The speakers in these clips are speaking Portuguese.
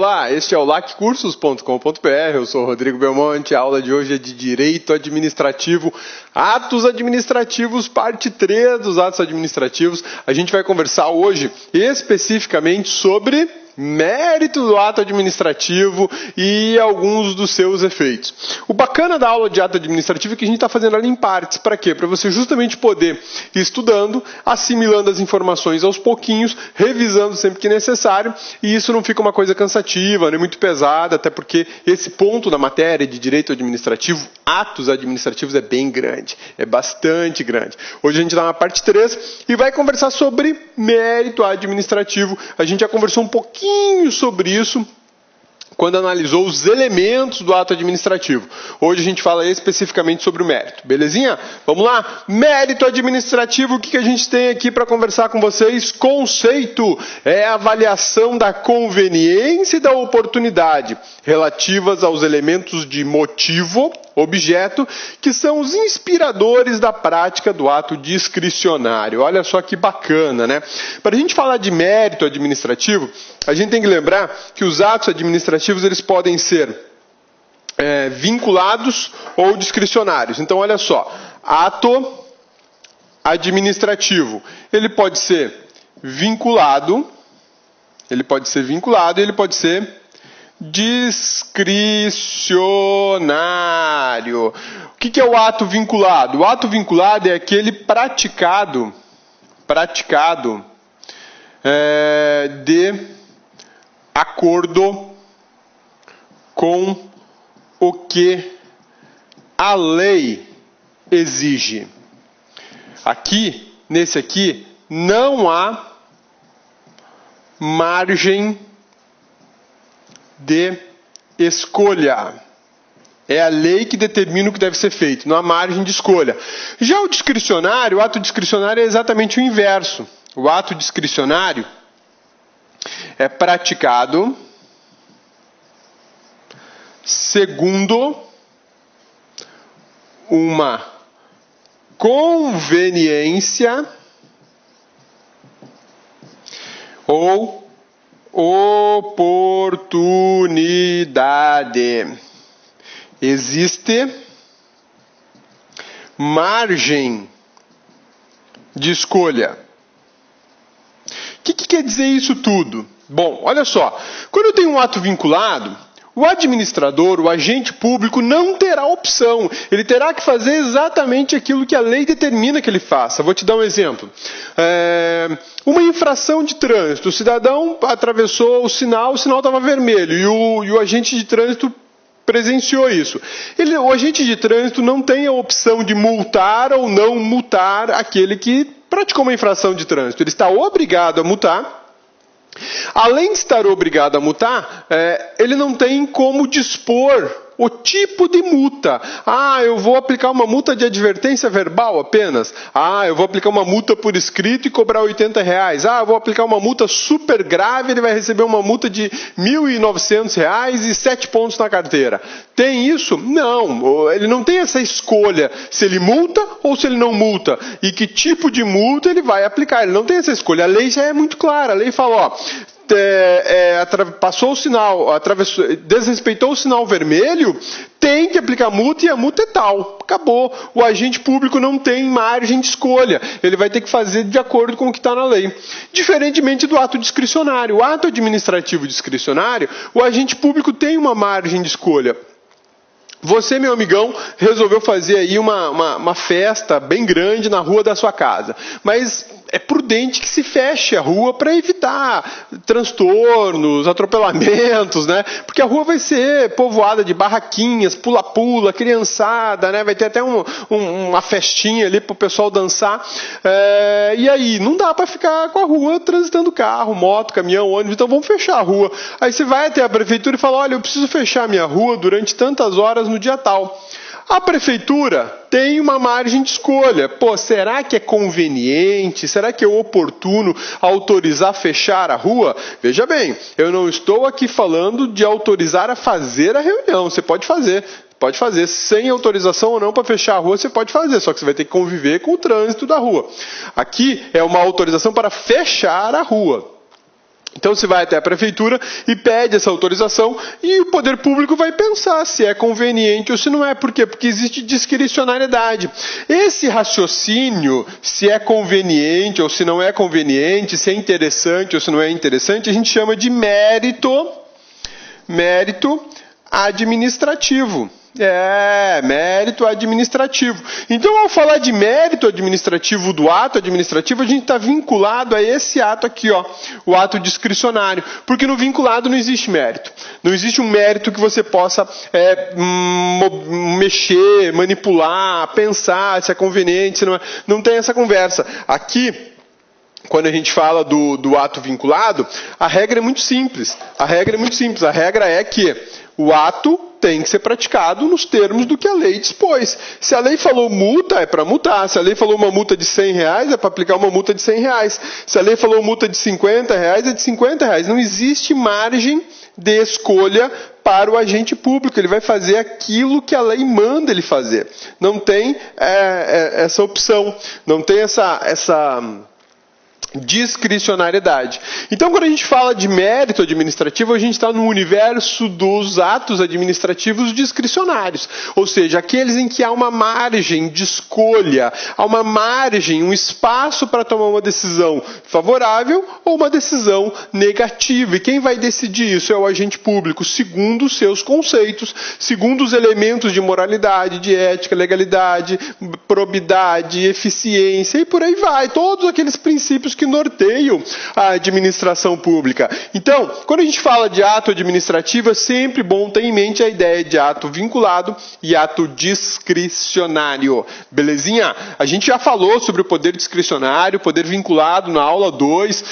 Olá, este é o laccursos.com.br, eu sou o Rodrigo Belmonte, a aula de hoje é de Direito Administrativo, Atos Administrativos, parte 3 dos Atos Administrativos. A gente vai conversar hoje especificamente sobre mérito do ato administrativo e alguns dos seus efeitos. O bacana da aula de ato administrativo é que a gente está fazendo ela em partes. Para quê? Para você justamente poder ir estudando, assimilando as informações aos pouquinhos, revisando sempre que necessário, e isso não fica uma coisa cansativa, nem muito pesada, até porque esse ponto da matéria de direito administrativo, atos administrativos, é bem grande, é bastante grande. Hoje a gente está na parte 3 e vai conversar sobre mérito administrativo. A gente já conversou um pouquinho sobre isso quando analisou os elementos do ato administrativo. Hoje a gente fala especificamente sobre o mérito. Belezinha? Vamos lá? Mérito administrativo, o que a gente tem aqui para conversar com vocês? Conceito é a avaliação da conveniência e da oportunidade relativas aos elementos de motivo, objeto, que são os inspiradores da prática do ato discricionário. Olha só que bacana, né? Para a gente falar de mérito administrativo, a gente tem que lembrar que os atos administrativos eles podem ser vinculados ou discricionários. Então, olha só, ato administrativo, ele pode ser vinculado, e ele pode ser discricionário. O que é o ato vinculado? O ato vinculado é aquele praticado de acordo com o que a lei exige. Nesse aqui, não há margem de escolha. É a lei que determina o que deve ser feito, não há margem de escolha. Já o discricionário, o ato discricionário é exatamente o inverso. O ato discricionário é praticado segundo uma conveniência ou oportunidade. Existe margem de escolha. O que quer dizer isso tudo? Bom, olha só. Quando eu tenho um ato vinculado, o administrador, o agente público, não terá opção. Ele terá que fazer exatamente aquilo que a lei determina que ele faça. Vou te dar um exemplo. Uma infração de trânsito. O cidadão atravessou o sinal estava vermelho e o agente de trânsito presenciou isso. O agente de trânsito não tem a opção de multar ou não multar aquele que praticou uma infração de trânsito. Ele está obrigado a multar. Além de estar obrigado a multar, ele não tem como dispor o tipo de multa. Eu vou aplicar uma multa de advertência verbal apenas. Eu vou aplicar uma multa por escrito e cobrar R$80. Eu vou aplicar uma multa super grave, ele vai receber uma multa de R$1.900 e 7 pontos na carteira. Tem isso? Não. Ele não tem essa escolha se ele multa ou se ele não multa. E que tipo de multa ele vai aplicar. Ele não tem essa escolha. A lei já é muito clara. A lei fala, passou o sinal, desrespeitou o sinal vermelho, tem que aplicar multa e a multa é tal. Acabou. O agente público não tem margem de escolha. Ele vai ter que fazer de acordo com o que está na lei. Diferentemente do ato discricionário. O ato administrativo discricionário, o agente público tem uma margem de escolha. Você, meu amigão, resolveu fazer aí uma festa bem grande na rua da sua casa. Mas é prudente que se feche a rua para evitar transtornos, atropelamentos, né? Porque a rua vai ser povoada de barraquinhas, pula-pula, criançada, né? Vai ter até uma festinha ali para o pessoal dançar. E aí, não dá para ficar com a rua transitando carro, moto, caminhão, ônibus, então vamos fechar a rua. Aí você vai até a prefeitura e fala, olha, eu preciso fechar a minha rua durante tantas horas no dia tal. A prefeitura tem uma margem de escolha. Será que é conveniente? Será que é oportuno autorizar fechar a rua? Veja bem, eu não estou aqui falando de autorizar a fazer a reunião. Você pode fazer. Pode fazer, sem autorização ou não para fechar a rua, você pode fazer, só que você vai ter que conviver com o trânsito da rua. Aqui é uma autorização para fechar a rua. Então você vai até a prefeitura e pede essa autorização e o poder público vai pensar se é conveniente ou se não é. Por quê? Porque existe discricionariedade. Esse raciocínio, se é conveniente ou se não é conveniente, se é interessante ou se não é interessante, a gente chama de mérito administrativo. Mérito administrativo. Então, ao falar de mérito administrativo do ato administrativo, a gente está vinculado a esse ato aqui, ó, o ato discricionário. Porque no vinculado não existe mérito. Não existe um mérito que você possa mexer, manipular, pensar se é conveniente, se não é. Não tem essa conversa. Aqui, quando a gente fala do ato vinculado, a regra é muito simples. A regra é que o ato tem que ser praticado nos termos do que a lei dispôs. Se a lei falou multa, é para multar. Se a lei falou uma multa de R$100, é para aplicar uma multa de R$100. Se a lei falou multa de R$50, é de R$50. Não existe margem de escolha para o agente público. Ele vai fazer aquilo que a lei manda ele fazer. Não tem essa opção. Não tem essa discricionariedade. Então, quando a gente fala de mérito administrativo, a gente está no universo dos atos administrativos discricionários, ou seja, aqueles em que há uma margem de escolha, há uma margem, um espaço para tomar uma decisão favorável ou uma decisão negativa. E quem vai decidir isso é o agente público, segundo os seus conceitos, segundo os elementos de moralidade, de ética, legalidade, probidade, eficiência e por aí vai. Todos aqueles princípios que norteiam a administração pública. Então, quando a gente fala de ato administrativo, é sempre bom ter em mente a ideia de ato vinculado e ato discricionário. Belezinha? A gente já falou sobre o poder discricionário, poder vinculado na aula 2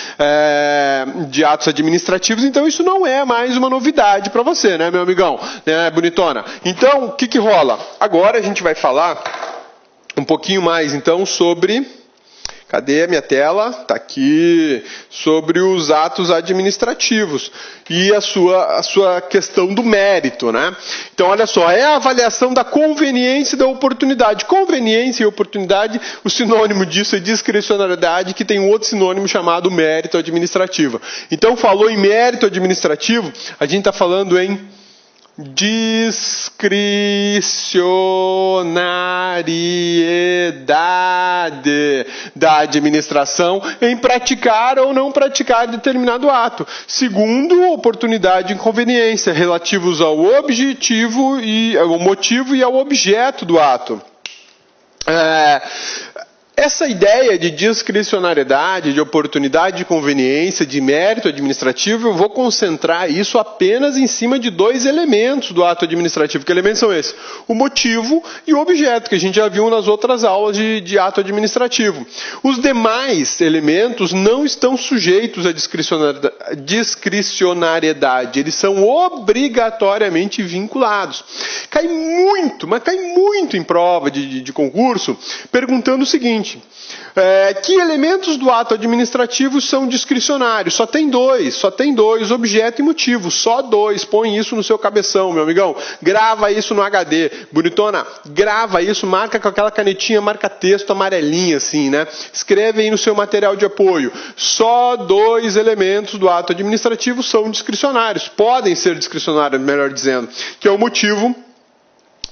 de atos administrativos, então isso não é mais uma novidade para você, né, meu amigão? Né, bonitona? Então, o que rola? Agora a gente vai falar um pouquinho mais, então, sobre... Cadê a minha tela? Está aqui, sobre os atos administrativos e a sua questão do mérito, né? Então, olha só, é a avaliação da conveniência e da oportunidade. Conveniência e oportunidade, o sinônimo disso é discricionariedade, que tem um outro sinônimo chamado mérito administrativo. Então, falou em mérito administrativo, a gente está falando em discricionariedade da administração em praticar ou não praticar determinado ato, segundo oportunidade e inconveniência, relativos ao objetivo e ao motivo e ao objeto do ato. Essa ideia de discricionariedade, de oportunidade e conveniência, de mérito administrativo, eu vou concentrar isso apenas em cima de dois elementos do ato administrativo. Que elementos são esses? O motivo e o objeto, que a gente já viu nas outras aulas de ato administrativo. Os demais elementos não estão sujeitos à discricionariedade, eles são obrigatoriamente vinculados. Cai muito em prova de concurso, perguntando o seguinte: que elementos do ato administrativo são discricionários? Só tem dois, objeto e motivo, só dois. Põe isso no seu cabeção, meu amigão. Grava isso no HD. Bonitona, grava isso, marca com aquela canetinha, marca texto amarelinha assim, né? Escreve aí no seu material de apoio. Só dois elementos do ato administrativo são discricionários. Podem ser discricionários, melhor dizendo, que é o motivo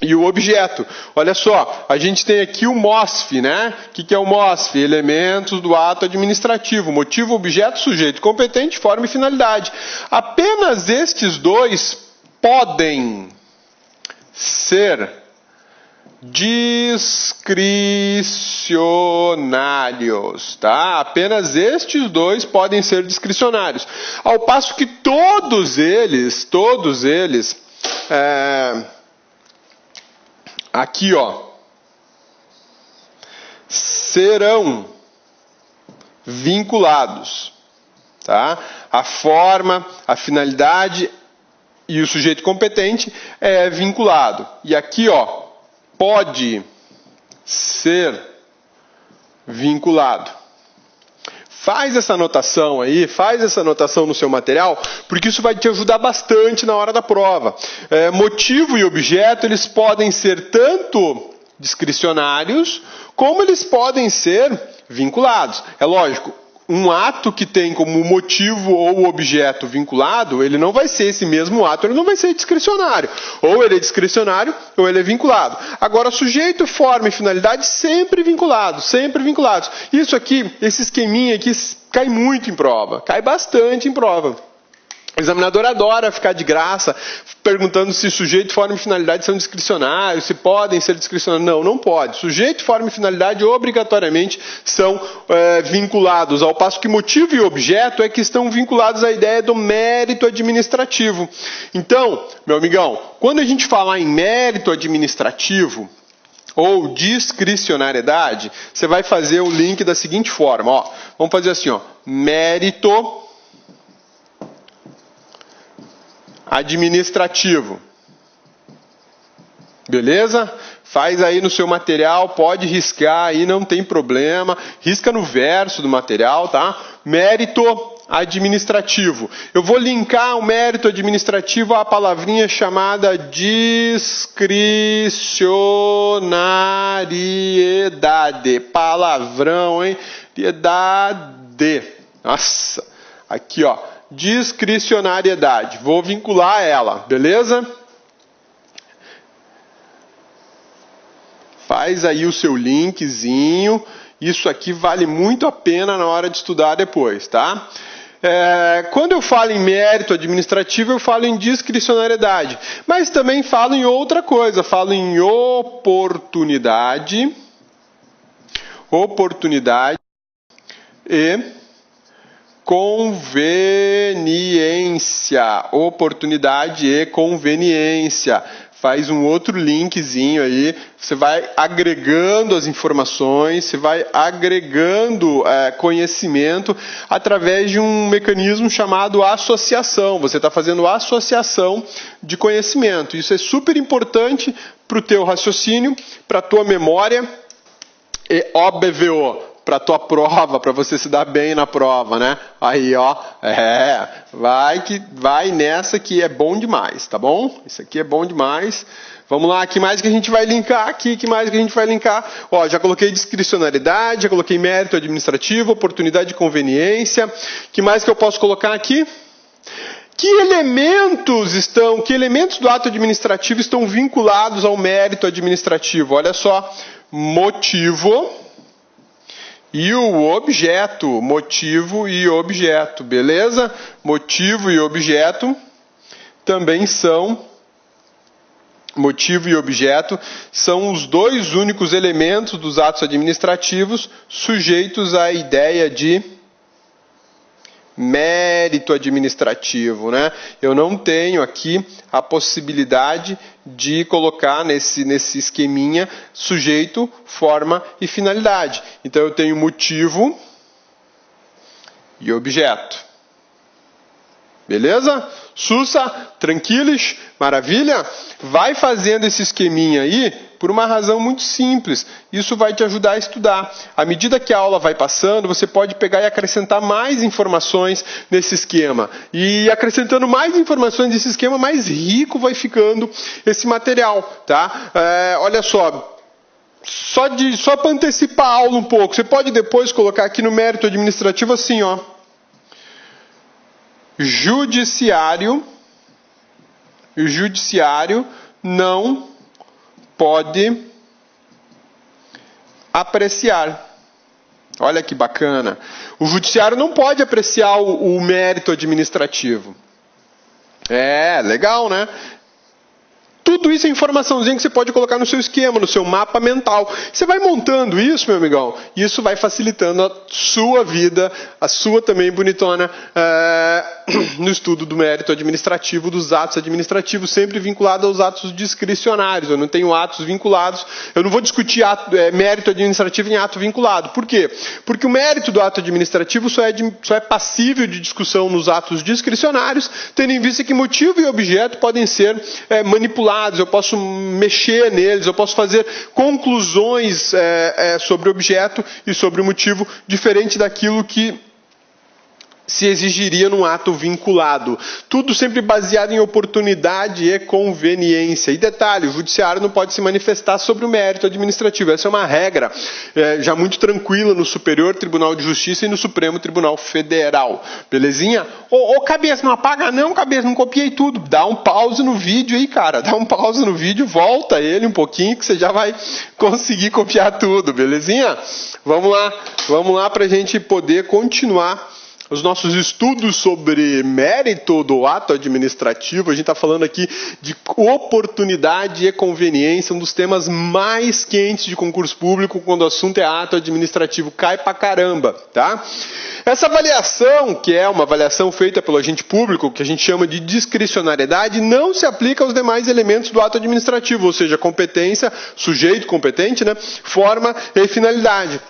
e o objeto. Olha só, a gente tem aqui o MOSF, né? O que é o MOSF? Elementos do ato administrativo: motivo, objeto, sujeito competente, forma e finalidade. Apenas estes dois podem ser discricionários, tá? Apenas estes dois podem ser discricionários. Ao passo que todos eles, aqui, ó, serão vinculados, tá? A forma, a finalidade e o sujeito competente é vinculado. E aqui, ó, pode ser vinculado. Faz essa anotação aí, faz essa anotação no seu material, porque isso vai te ajudar bastante na hora da prova. Motivo e objeto, eles podem ser tanto discricionários, como eles podem ser vinculados. É lógico, um ato que tem como motivo ou objeto vinculado, ele não vai ser esse mesmo ato, ele não vai ser discricionário. Ou ele é discricionário, ou ele é vinculado. Agora, sujeito, forma e finalidade sempre vinculados, sempre vinculados. Isso aqui, esse esqueminha aqui, cai muito em prova, cai bastante em prova. O examinador adora ficar de graça, perguntando se sujeito, forma e finalidade são discricionários, se podem ser discricionários. Não, não pode. Sujeito, forma e finalidade obrigatoriamente são vinculados, ao passo que motivo e objeto é que estão vinculados à ideia do mérito administrativo. Então, meu amigão, quando a gente falar em mérito administrativo ou discricionariedade, você vai fazer o link da seguinte forma. Ó, vamos fazer assim, ó, mérito administrativo. Beleza? Faz aí no seu material, pode riscar aí, não tem problema. Risca no verso do material, tá? Mérito administrativo. Eu vou linkar o mérito administrativo à palavrinha chamada discricionariedade. Palavrão, hein? Piedade. Nossa. Aqui, ó. Discricionariedade. Vou vincular ela, beleza? Faz aí o seu linkzinho. Isso aqui vale muito a pena na hora de estudar depois, tá? Quando eu falo em mérito administrativo, eu falo em discricionariedade. Mas também falo em outra coisa. Falo em oportunidade e conveniência. Oportunidade e conveniência. Faz um outro linkzinho aí. Você vai agregando as informações, você vai agregando conhecimento através de um mecanismo chamado associação. Você está fazendo associação de conhecimento. Isso é super importante para o teu raciocínio, para a tua memória e óbvio, para a tua prova, para você se dar bem na prova, né? Aí, ó, vai nessa que é bom demais, tá bom? Isso aqui é bom demais. Vamos lá, que mais que a gente vai linkar aqui? Que mais que a gente vai linkar? Ó, já coloquei discricionariedade, já coloquei mérito administrativo, oportunidade e conveniência. Que mais que eu posso colocar aqui? Que elementos do ato administrativo estão vinculados ao mérito administrativo? Olha só, motivo e o objeto, motivo e objeto, beleza? Motivo e objeto também são, motivo e objeto são os dois únicos elementos dos atos administrativos sujeitos à ideia de mérito administrativo, né? Eu não tenho aqui a possibilidade de colocar nesse esqueminha sujeito, forma e finalidade. Então eu tenho motivo e objeto. Beleza? Sussa, tranquilos, maravilha? Vai fazendo esse esqueminha aí por uma razão muito simples. Isso vai te ajudar a estudar. À medida que a aula vai passando, você pode pegar e acrescentar mais informações nesse esquema. E acrescentando mais informações nesse esquema, mais rico vai ficando esse material, tá? Olha só. Só para antecipar a aula um pouco, você pode depois colocar aqui no mérito administrativo assim, ó. Judiciário não pode apreciar. Olha que bacana. O judiciário não pode apreciar o mérito administrativo. Legal, né? Tudo isso é informaçãozinha que você pode colocar no seu esquema, no seu mapa mental. Você vai montando isso, meu amigão, e isso vai facilitando a sua vida, a sua também bonitona, no estudo do mérito administrativo, dos atos administrativos, sempre vinculado aos atos discricionários. Eu não tenho atos vinculados, eu não vou discutir mérito administrativo em ato vinculado. Por quê? Porque o mérito do ato administrativo só é passível de discussão nos atos discricionários, tendo em vista que motivo e objeto podem ser manipulados. Eu posso mexer neles, eu posso fazer conclusões sobre o objeto e sobre o motivo, diferente daquilo que se exigiria num ato vinculado. Tudo sempre baseado em oportunidade e conveniência. E detalhe, o judiciário não pode se manifestar sobre o mérito administrativo. Essa é uma regra já muito tranquila no Superior Tribunal de Justiça e no Supremo Tribunal Federal. Belezinha? Ô, cabeça, não apaga não, cabeça, não copiei tudo. Dá um pause no vídeo aí, cara. Dá um pause no vídeo, volta ele um pouquinho que você já vai conseguir copiar tudo, belezinha? Vamos lá pra gente poder continuar os nossos estudos sobre mérito do ato administrativo. A gente está falando aqui de oportunidade e conveniência, um dos temas mais quentes de concurso público quando o assunto é ato administrativo. Cai pra caramba, tá? Essa avaliação, que é uma avaliação feita pelo agente público, que a gente chama de discricionariedade, não se aplica aos demais elementos do ato administrativo, ou seja, competência, sujeito competente, né, forma e finalidade.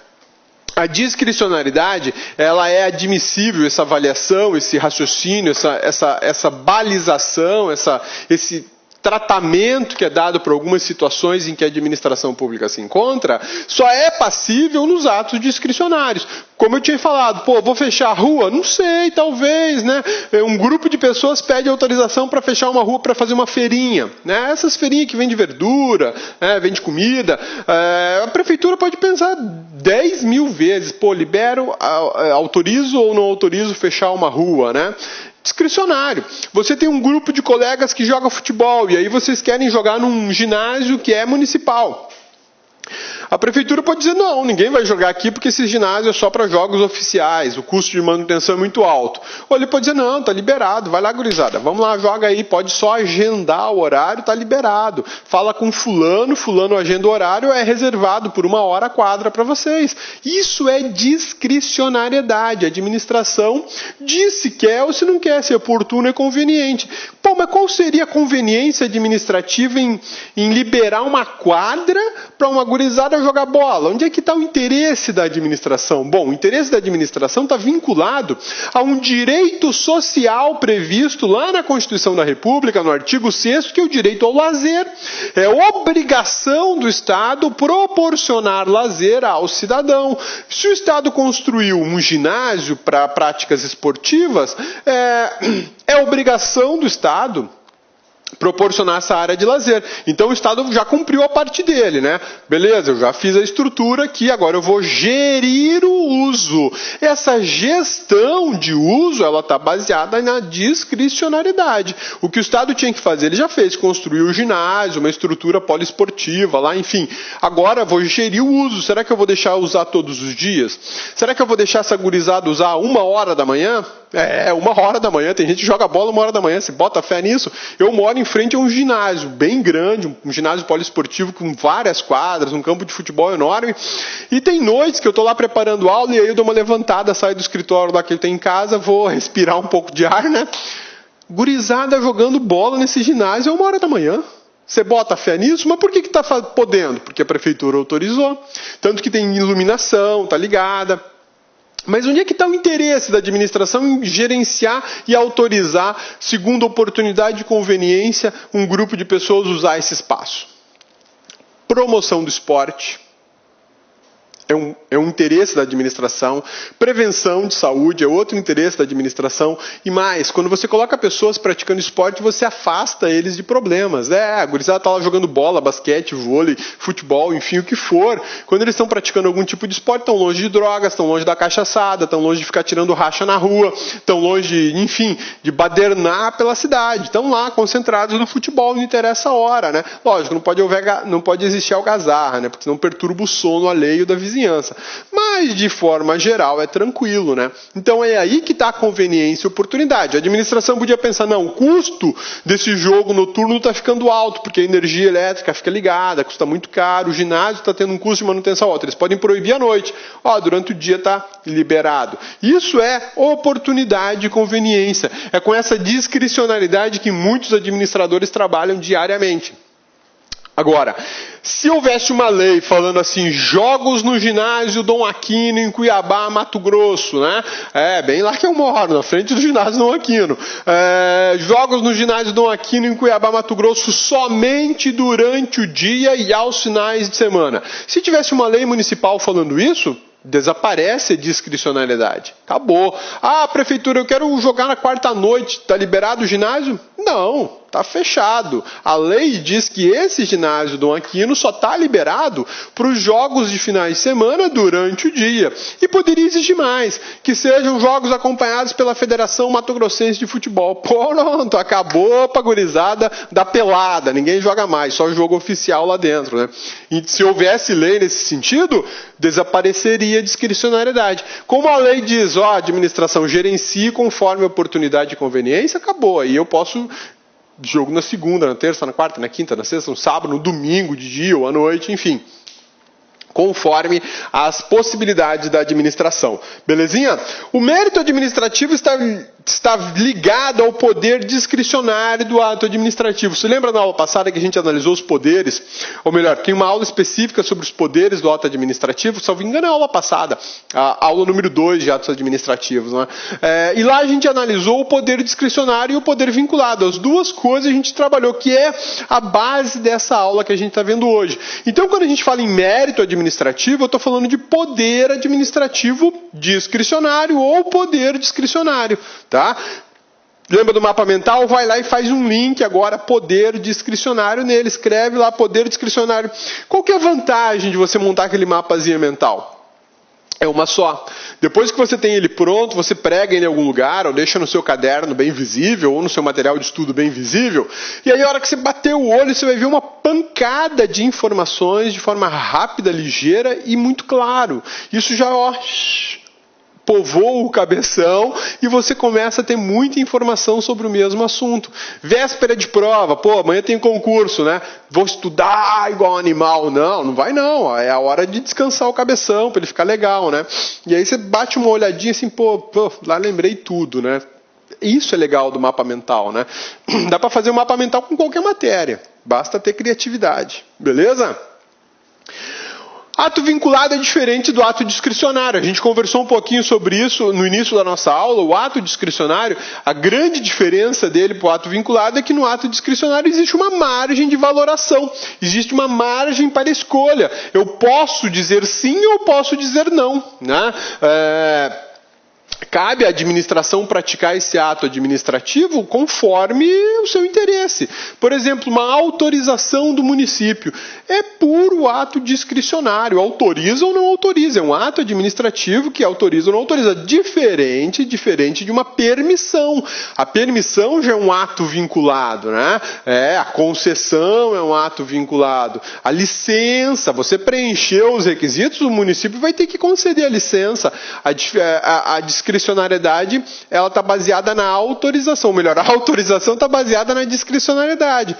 A discricionariedade, ela é admissível, essa avaliação, esse raciocínio, essa balização, esse tratamento que é dado por algumas situações em que a administração pública se encontra, só é passível nos atos discricionários. Como eu tinha falado, vou fechar a rua? Não sei, talvez, né? Um grupo de pessoas pede autorização para fechar uma rua para fazer uma feirinha, né? Essas feirinhas que vendem verdura, vende comida, a prefeitura pode pensar 10 mil vezes, libero, autorizo ou não autorizo fechar uma rua, né? Discricionário. Você tem um grupo de colegas que joga futebol e aí vocês querem jogar num ginásio que é municipal. A prefeitura pode dizer, não, ninguém vai jogar aqui porque esse ginásio é só para jogos oficiais, o custo de manutenção é muito alto. Ou ele pode dizer, não, tá liberado, vai lá, gurizada, vamos lá, joga aí, pode só agendar o horário, tá liberado. Fala com fulano agenda o horário, é reservado por 1 hora a quadra para vocês. Isso é discricionariedade. A administração diz se quer ou se não quer, se é oportuno e conveniente. Mas qual seria a conveniência administrativa em liberar uma quadra para uma gurizada jogar bola? Onde é que está o interesse da administração? Bom, o interesse da administração está vinculado a um direito social previsto lá na Constituição da República, no artigo 6º, que é o direito ao lazer. É obrigação do Estado proporcionar lazer ao cidadão. Se o Estado construiu um ginásio para práticas esportivas, é obrigação do Estado proporcionar essa área de lazer. Então o Estado já cumpriu a parte dele, né? Beleza, eu já fiz a estrutura aqui, agora eu vou gerir o uso. Essa gestão de uso, ela está baseada na discricionariedade. O que o Estado tinha que fazer, ele já fez, construir o ginásio, uma estrutura poliesportiva lá, enfim. Agora eu vou gerir o uso. Será que eu vou deixar usar todos os dias? Será que eu vou deixar essa gurizada usar 1 hora da manhã? 1 hora da manhã, tem gente que joga bola 1 hora da manhã, você bota fé nisso? Eu moro em frente a um ginásio bem grande, um ginásio poliesportivo com várias quadras, um campo de futebol enorme, e tem noites que eu estou lá preparando aula e aí eu dou uma levantada, saio do escritório lá que eu tenho em casa, vou respirar um pouco de ar, né? Gurizada jogando bola nesse ginásio 1 hora da manhã. Você bota fé nisso? Mas por que está podendo? Porque a prefeitura autorizou, tanto que tem iluminação, tá ligada. Mas onde é que está o interesse da administração em gerenciar e autorizar, segundo oportunidade e conveniência, um grupo de pessoas usar esse espaço? Promoção do esporte. É um interesse da administração. Prevenção de saúde é outro interesse da administração. E mais, quando você coloca pessoas praticando esporte, você afasta eles de problemas. A gurizada está lá jogando bola, basquete, vôlei, futebol, enfim, o que for. Quando eles estão praticando algum tipo de esporte, estão longe de drogas, estão longe da cachaçada, estão longe de ficar tirando racha na rua, estão longe, enfim, de badernar pela cidade. Estão lá concentrados no futebol, não interessa a hora, né? Lógico, não pode existir algazarra, né? Porque senão perturba o sono alheio da vizinhança. Mas, de forma geral, é tranquilo, né? Então é aí que está a conveniência e oportunidade. A administração podia pensar, não, o custo desse jogo noturno está ficando alto, porque a energia elétrica fica ligada, custa muito caro, o ginásio está tendo um custo de manutenção alto. Eles podem proibir à noite. Durante o dia está liberado. Isso é oportunidade e conveniência. É com essa discricionalidade que muitos administradores trabalham diariamente. Agora, se houvesse uma lei falando assim, jogos no ginásio Dom Aquino em Cuiabá, Mato Grosso, né? Bem lá que eu moro, na frente do ginásio Dom Aquino. Jogos no ginásio Dom Aquino em Cuiabá, Mato Grosso, somente durante o dia e aos finais de semana. Se tivesse uma lei municipal falando isso, Desaparece a discricionariedade. Acabou. Ah, prefeitura, eu quero jogar na quarta noite. Está liberado o ginásio? Não, está fechado. A lei diz que esse ginásio Dom Aquino só está liberado para os jogos de finais de semana durante o dia. E poderia exigir mais, que sejam jogos acompanhados pela Federação Mato Grossense de Futebol. Pronto, acabou a gurizada da pelada. Ninguém joga mais, só jogo oficial lá dentro, né? E se houvesse lei nesse sentido, desapareceria a discricionariedade. Como a lei diz, a administração gerencie conforme a oportunidade e conveniência, acabou. Aí eu posso jogo na segunda, na terça, na quarta, na quinta, na sexta, no sábado, no domingo, de dia ou à noite, enfim, conforme as possibilidades da administração. Belezinha? O mérito administrativo está ligado ao poder discricionário do ato administrativo. Você lembra na aula passada que a gente analisou os poderes? Ou melhor, tem uma aula específica sobre os poderes do ato administrativo, salvo engano, a aula passada, a aula número 2 de atos administrativos. Né? E lá a gente analisou o poder discricionário e o poder vinculado. As duas coisas a gente trabalhou, que é a base dessa aula que a gente está vendo hoje. Então, quando a gente fala em mérito administrativo, eu estou falando de poder administrativo discricionário ou poder discricionário. Tá? Lembra do mapa mental? Vai lá e faz um link agora, poder discricionário nele, escreve lá poder discricionário. Qual que é a vantagem de você montar aquele mapazinho mental? É uma só. Depois que você tem ele pronto, você prega ele em algum lugar, ou deixa no seu caderno bem visível, ou no seu material de estudo bem visível, e aí a hora que você bater o olho, você vai ver uma pancada de informações de forma rápida, ligeira e muito claro. Isso já, povoa o cabeção e você começa a ter muita informação sobre o mesmo assunto. Véspera de prova, amanhã tem concurso, né? Vou estudar igual um animal. Não vai não. É a hora de descansar o cabeção para ele ficar legal, né? E aí você bate uma olhadinha assim, lá lembrei tudo, né? Isso é legal do mapa mental, né? Dá para fazer um mapa mental com qualquer matéria. Basta ter criatividade. Beleza? Ato vinculado é diferente do ato discricionário. A gente conversou um pouquinho sobre isso no início da nossa aula. O ato discricionário, a grande diferença dele para o ato vinculado é que no ato discricionário existe uma margem de valoração. Existe uma margem para escolha. Eu posso dizer sim ou posso dizer não, né? Cabe à administração praticar esse ato administrativo conforme o seu interesse. Por exemplo, uma autorização do município é puro ato discricionário. Autoriza ou não autoriza. É um ato administrativo que autoriza ou não autoriza. Diferente de uma permissão. A permissão já é um ato vinculado, né? A concessão é um ato vinculado. A licença, você preencheu os requisitos, o município vai ter que conceder a licença. A discricionariedade, ela está baseada na autorização. Melhor, a autorização está baseada na discricionariedade.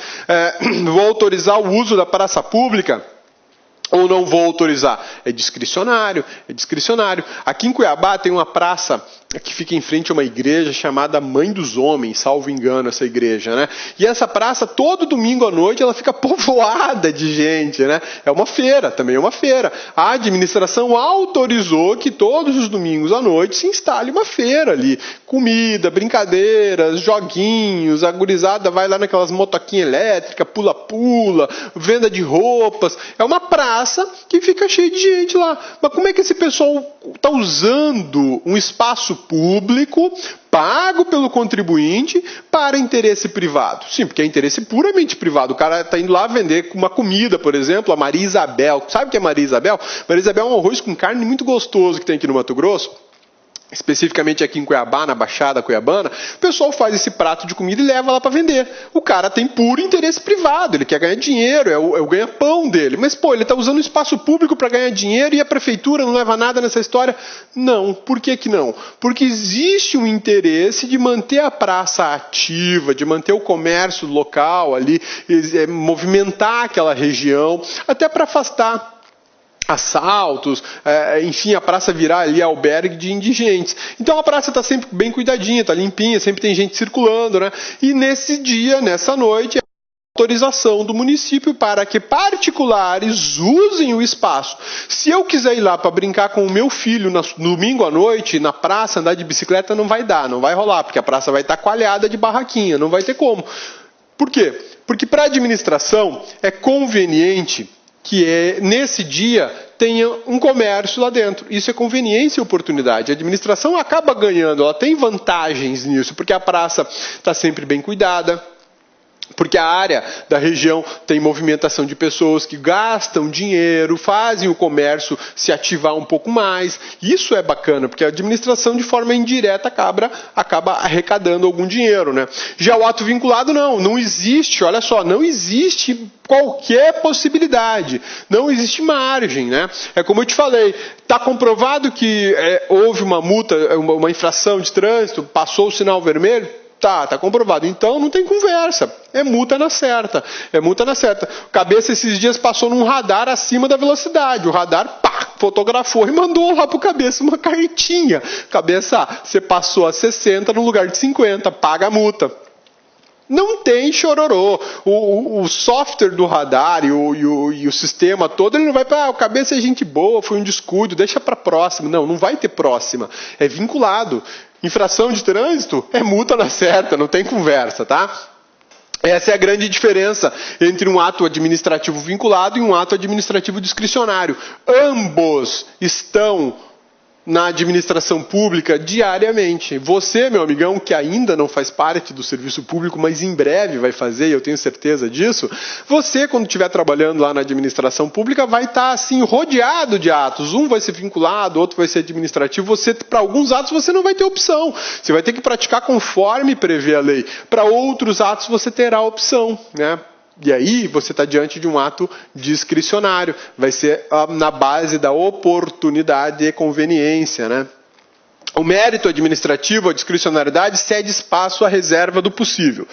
Vou autorizar o uso da praça pública ou não vou autorizar? É discricionário. Aqui em Cuiabá tem uma praça que fica em frente a uma igreja chamada Mãe dos Homens, salvo engano essa igreja, né? E essa praça, todo domingo à noite, ela fica povoada de gente, né? É uma feira, também é uma feira. A administração autorizou que todos os domingos à noite se instale uma feira ali. Comida, brincadeiras, joguinhos, a gurizada vai lá naquelas motoquinhas elétricas, pula-pula, venda de roupas. É uma praça que fica cheia de gente lá. Mas como é que esse pessoal está usando um espaço público, pago pelo contribuinte, para interesse privado? Sim, porque é interesse puramente privado. O cara está indo lá vender uma comida, por exemplo, a Maria Isabel. Sabe o que é Maria Isabel? Maria Isabel é um arroz com carne muito gostoso que tem aqui no Mato Grosso. Especificamente aqui em Cuiabá, na Baixada Cuiabana, o pessoal faz esse prato de comida e leva lá para vender. O cara tem puro interesse privado, ele quer ganhar dinheiro, é o ganha-pão dele. Mas, ele está usando o espaço público para ganhar dinheiro e a prefeitura não leva nada nessa história? Não. Por que que não? Porque existe um interesse de manter a praça ativa, de manter o comércio local ali, movimentar aquela região, até para afastar assaltos, enfim, a praça virar ali albergue de indigentes. Então a praça está sempre bem cuidadinha, está limpinha, sempre tem gente circulando, né? E nesse dia, nessa noite, é a autorização do município para que particulares usem o espaço. Se eu quiser ir lá para brincar com o meu filho no domingo à noite, na praça, andar de bicicleta, não vai dar, não vai rolar, porque a praça vai estar coalhada de barraquinha, não vai ter como. Por quê? Porque para a administração é conveniente que nesse dia tenha um comércio lá dentro. Isso é conveniência e oportunidade. A administração acaba ganhando, ela tem vantagens nisso, porque a praça está sempre bem cuidada, porque a área da região tem movimentação de pessoas que gastam dinheiro, fazem o comércio se ativar um pouco mais. Isso é bacana, porque a administração, de forma indireta, acaba arrecadando algum dinheiro, né? Já o ato vinculado, não existe, olha só, não existe qualquer possibilidade, não existe margem, né? É como eu te falei, está comprovado que houve uma multa, uma infração de trânsito, passou o sinal vermelho. Tá comprovado. Então não tem conversa. É multa na certa. O Cabeça esses dias passou num radar acima da velocidade. O radar, fotografou e mandou lá pro Cabeça uma cartinha. Cabeça, você passou a 60 no lugar de 50, paga a multa. Não tem chororô. O software do radar e o sistema todo, ele não vai para o Cabeça é gente boa, foi um descuido, deixa para próxima. Não vai ter próxima. É vinculado. Infração de trânsito é multa na certa, não tem conversa, tá? Essa é a grande diferença entre um ato administrativo vinculado e um ato administrativo discricionário. Ambos estão na administração pública diariamente. Você, meu amigão, que ainda não faz parte do serviço público, mas em breve vai fazer, e eu tenho certeza disso, você, quando estiver trabalhando lá na administração pública, vai estar assim, rodeado de atos. Um vai ser vinculado, outro vai ser administrativo. Você, para alguns atos, você não vai ter opção. Você vai ter que praticar conforme prevê a lei. Para outros atos, você terá opção, né? E aí você está diante de um ato discricionário. Vai ser na base da oportunidade e conveniência, né? O mérito administrativo, a discricionariedade, cede espaço à reserva do possível.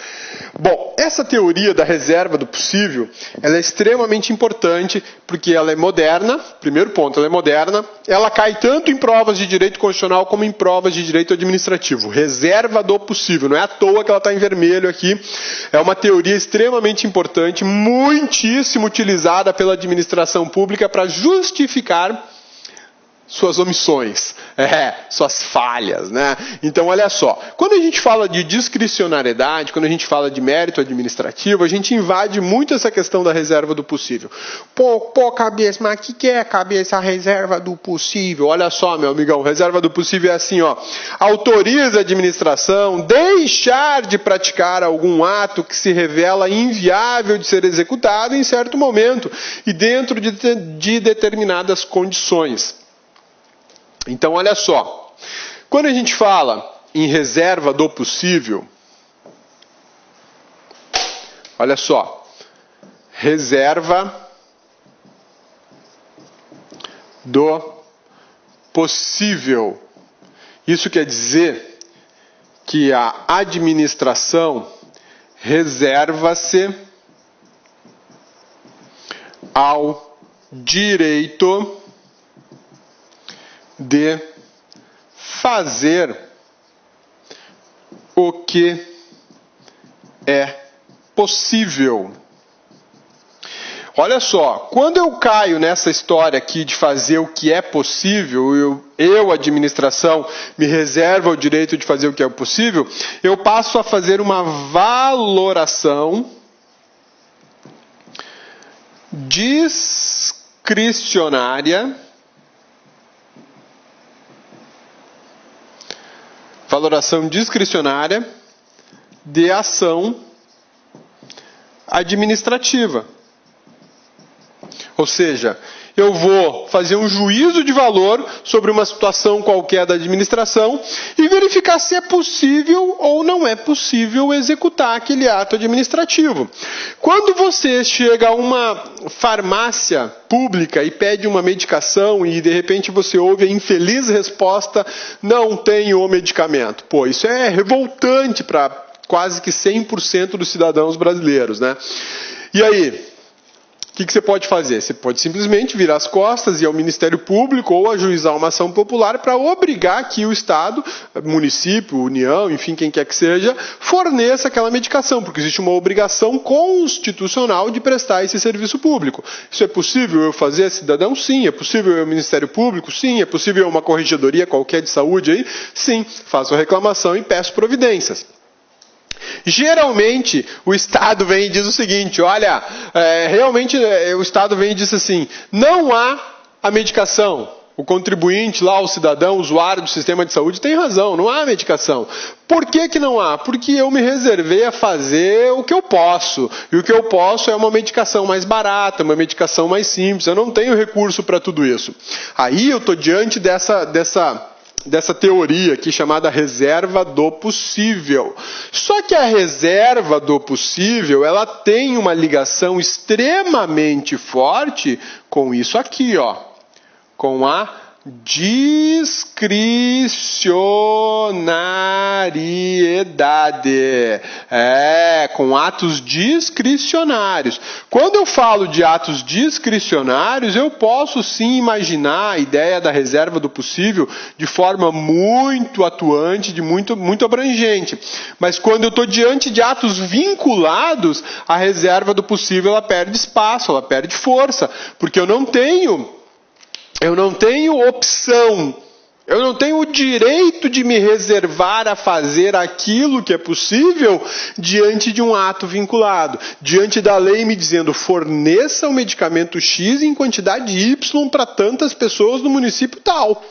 Bom, essa teoria da reserva do possível, ela é extremamente importante porque ela é moderna, primeiro ponto, ela é moderna, ela cai tanto em provas de direito constitucional como em provas de direito administrativo. Reserva do possível, não é à toa que ela está em vermelho aqui, é uma teoria extremamente importante, muitíssimo utilizada pela administração pública para justificar suas omissões, suas falhas, né? Então, olha só, quando a gente fala de discricionariedade, quando a gente fala de mérito administrativo, a gente invade muito essa questão da reserva do possível. Pô, Cabeça, mas o que é, Cabeça, a reserva do possível? Olha só, meu amigão, reserva do possível é assim, ó, autoriza a administração deixar de praticar algum ato que se revela inviável de ser executado em certo momento e dentro de determinadas condições. Então, olha só, quando a gente fala em reserva do possível, olha só, reserva do possível. Isso quer dizer que a administração reserva-se ao direito de fazer o que é possível. Olha só, quando eu caio nessa história aqui de fazer o que é possível, eu, administração, me reservo o direito de fazer o que é possível, eu passo a fazer uma valoração discricionária de ação administrativa. Ou seja, eu vou fazer um juízo de valor sobre uma situação qualquer da administração e verificar se é possível ou não é possível executar aquele ato administrativo. Quando você chega a uma farmácia pública e pede uma medicação e de repente você ouve a infeliz resposta, não tenho o medicamento. Pô, isso é revoltante para quase que 100% dos cidadãos brasileiros, né? E aí? O que você pode fazer? Você pode simplesmente virar as costas e ir ao Ministério Público ou ajuizar uma ação popular para obrigar que o Estado, município, União, enfim, quem quer que seja, forneça aquela medicação, porque existe uma obrigação constitucional de prestar esse serviço público. Isso é possível eu fazer, cidadão? Sim. É possível eu ao Ministério Público? Sim. É possível eu uma corregedoria qualquer de saúde aí? Sim. Faço a reclamação e peço providências. Geralmente, o Estado vem e diz o seguinte, olha, realmente o Estado vem e diz assim, não há a medicação. O contribuinte lá, o cidadão, o usuário do sistema de saúde tem razão, não há medicação. Por que que não há? Porque eu me reservei a fazer o que eu posso. E o que eu posso é uma medicação mais barata, uma medicação mais simples. Eu não tenho recurso para tudo isso. Aí eu estou diante dessa teoria aqui chamada reserva do possível. Só que a reserva do possível, ela tem uma ligação extremamente forte com isso aqui, ó. Com a discricionariedade. Com atos discricionários. Quando eu falo de atos discricionários, eu posso sim imaginar a ideia da reserva do possível de forma muito atuante, de muito abrangente. Mas quando eu estou diante de atos vinculados, a reserva do possível ela perde espaço, ela perde força, porque eu não tenho opção, eu não tenho o direito de me reservar a fazer aquilo que é possível diante de um ato vinculado, diante da lei me dizendo forneça o medicamento X em quantidade Y para tantas pessoas no município tal.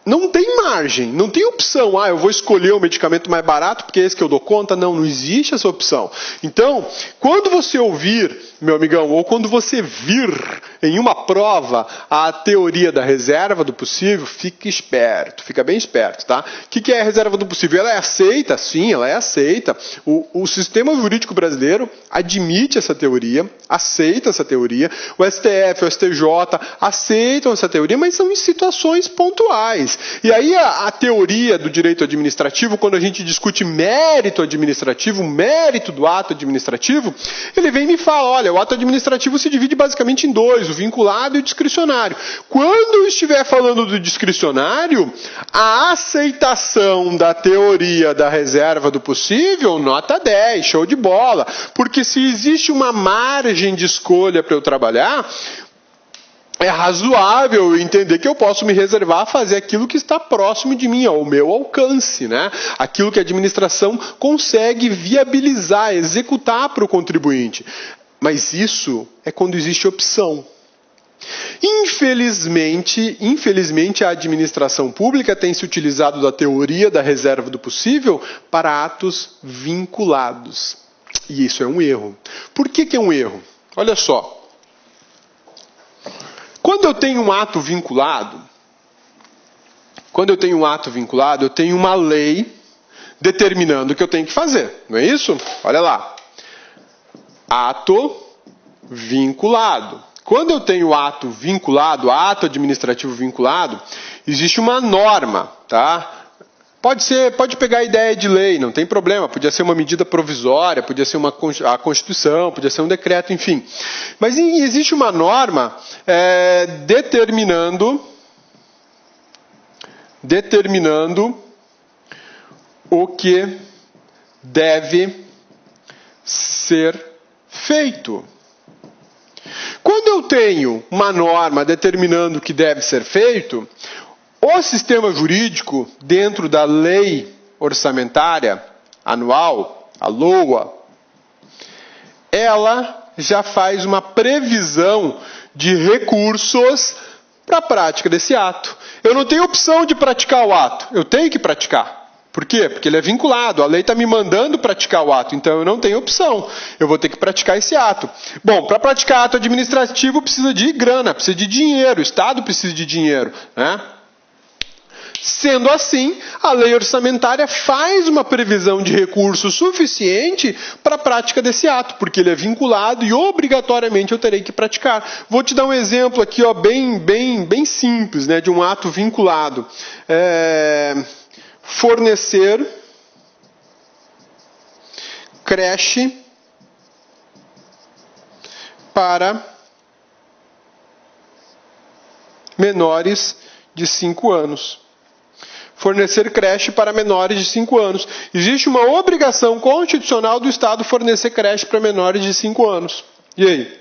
Não tem margem, não tem opção. Eu vou escolher o medicamento mais barato porque é esse que eu dou conta. Não existe essa opção. Então, quando você ouvir, meu amigão, ou quando você vir em uma prova a teoria da reserva do possível, fique esperto, fica bem esperto, tá? O que é a reserva do possível? Ela é aceita? Sim, ela é aceita. O sistema jurídico brasileiro admite essa teoria, aceita essa teoria. O STF, o STJ aceitam essa teoria, mas são em situações pontuais. E aí a teoria do direito administrativo, quando a gente discute mérito administrativo, mérito do ato administrativo, ele vem e me fala, olha, o ato administrativo se divide basicamente em dois, o vinculado e o discricionário. Quando eu estiver falando do discricionário, a aceitação da teoria da reserva do possível, nota 10, show de bola. Porque se existe uma margem de escolha para eu trabalhar, é razoável entender que eu posso me reservar a fazer aquilo que está próximo de mim, ao meu alcance, né? Aquilo que a administração consegue viabilizar, executar para o contribuinte. Mas isso é quando existe opção. Infelizmente, a administração pública tem se utilizado da teoria da reserva do possível para atos vinculados. E isso é um erro. Por que é um erro? Olha só. Quando eu tenho um ato vinculado, eu tenho uma lei determinando o que eu tenho que fazer. Não é isso? Olha lá. Ato vinculado. Quando eu tenho ato vinculado, ato administrativo vinculado, existe uma norma, tá? Pode pegar a ideia de lei, não tem problema. Podia ser uma medida provisória, podia ser a Constituição, podia ser um decreto, enfim. Mas existe uma norma determinando o que deve ser feito. Quando eu tenho uma norma determinando o que deve ser feito, o sistema jurídico, dentro da lei orçamentária anual, a LOA, ela já faz uma previsão de recursos para a prática desse ato. Eu não tenho opção de praticar o ato, eu tenho que praticar. Por quê? Porque ele é vinculado, a lei está me mandando praticar o ato, então eu não tenho opção, eu vou ter que praticar esse ato. Bom, para praticar ato administrativo precisa de grana, precisa de dinheiro, o Estado precisa de dinheiro, né? Sendo assim, a lei orçamentária faz uma previsão de recurso suficiente para a prática desse ato, porque ele é vinculado e obrigatoriamente eu terei que praticar. Vou te dar um exemplo aqui, ó, bem simples, né, de um ato vinculado. Fornecer creche para menores de 5 anos. Fornecer creche para menores de 5 anos. Existe uma obrigação constitucional do Estado fornecer creche para menores de 5 anos. E aí?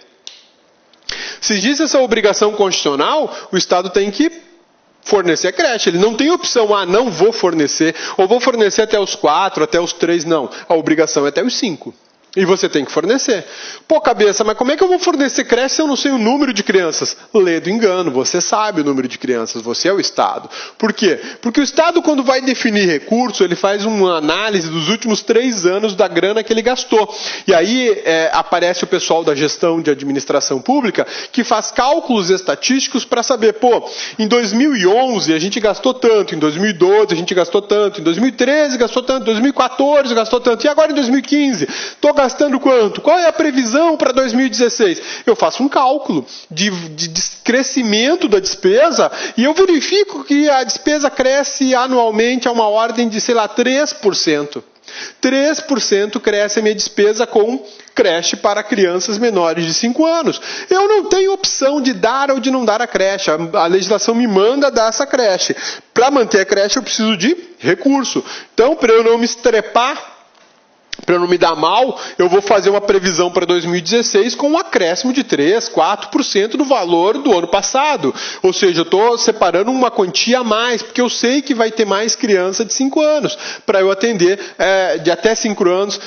Se existe essa obrigação constitucional, o Estado tem que fornecer a creche. Ele não tem opção, não vou fornecer, ou vou fornecer até os 4, até os 3, não. A obrigação é até os 5. E você tem que fornecer. Pô, cabeça, mas como é que eu vou fornecer creche se eu não sei o número de crianças? Lê do engano, você sabe o número de crianças, você é o Estado. Por quê? Porque o Estado, quando vai definir recurso, ele faz uma análise dos últimos 3 anos da grana que ele gastou. E aí aparece o pessoal da gestão de administração pública que faz cálculos estatísticos para saber, pô, em 2011 a gente gastou tanto, em 2012 a gente gastou tanto, em 2013 gastou tanto, em 2014 gastou tanto, e agora em 2015? Estou gastando quanto? Qual é a previsão para 2016? Eu faço um cálculo de crescimento da despesa e eu verifico que a despesa cresce anualmente a uma ordem de, 3%. 3% cresce a minha despesa com creche para crianças menores de 5 anos. Eu não tenho opção de dar ou de não dar a creche. A legislação me manda dar essa creche. Para manter a creche eu preciso de recurso. Então, para eu não me estrepar, para não me dar mal, eu vou fazer uma previsão para 2016 com um acréscimo de 3%, 4% do valor do ano passado. Ou seja, eu estou separando uma quantia a mais, porque eu sei que vai ter mais criança de 5 anos, para eu atender, de até 5 anos,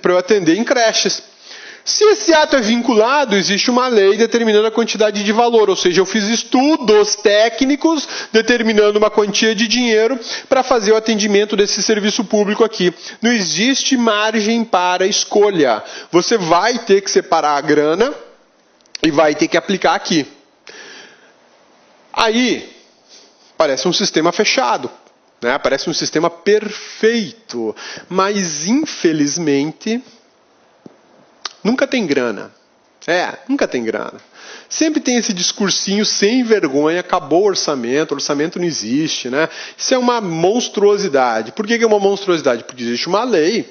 para eu atender em creches. Se esse ato é vinculado, existe uma lei determinando a quantidade de valor, ou seja, eu fiz estudos técnicos determinando uma quantia de dinheiro para fazer o atendimento desse serviço público aqui. Não existe margem para escolha. Você vai ter que separar a grana e vai ter que aplicar aqui. Aí, parece um sistema fechado, né? Parece um sistema perfeito, mas infelizmente nunca tem grana. Nunca tem grana. Sempre tem esse discursinho sem vergonha, acabou o orçamento não existe, né? Isso é uma monstruosidade. Por que é uma monstruosidade? Porque existe uma lei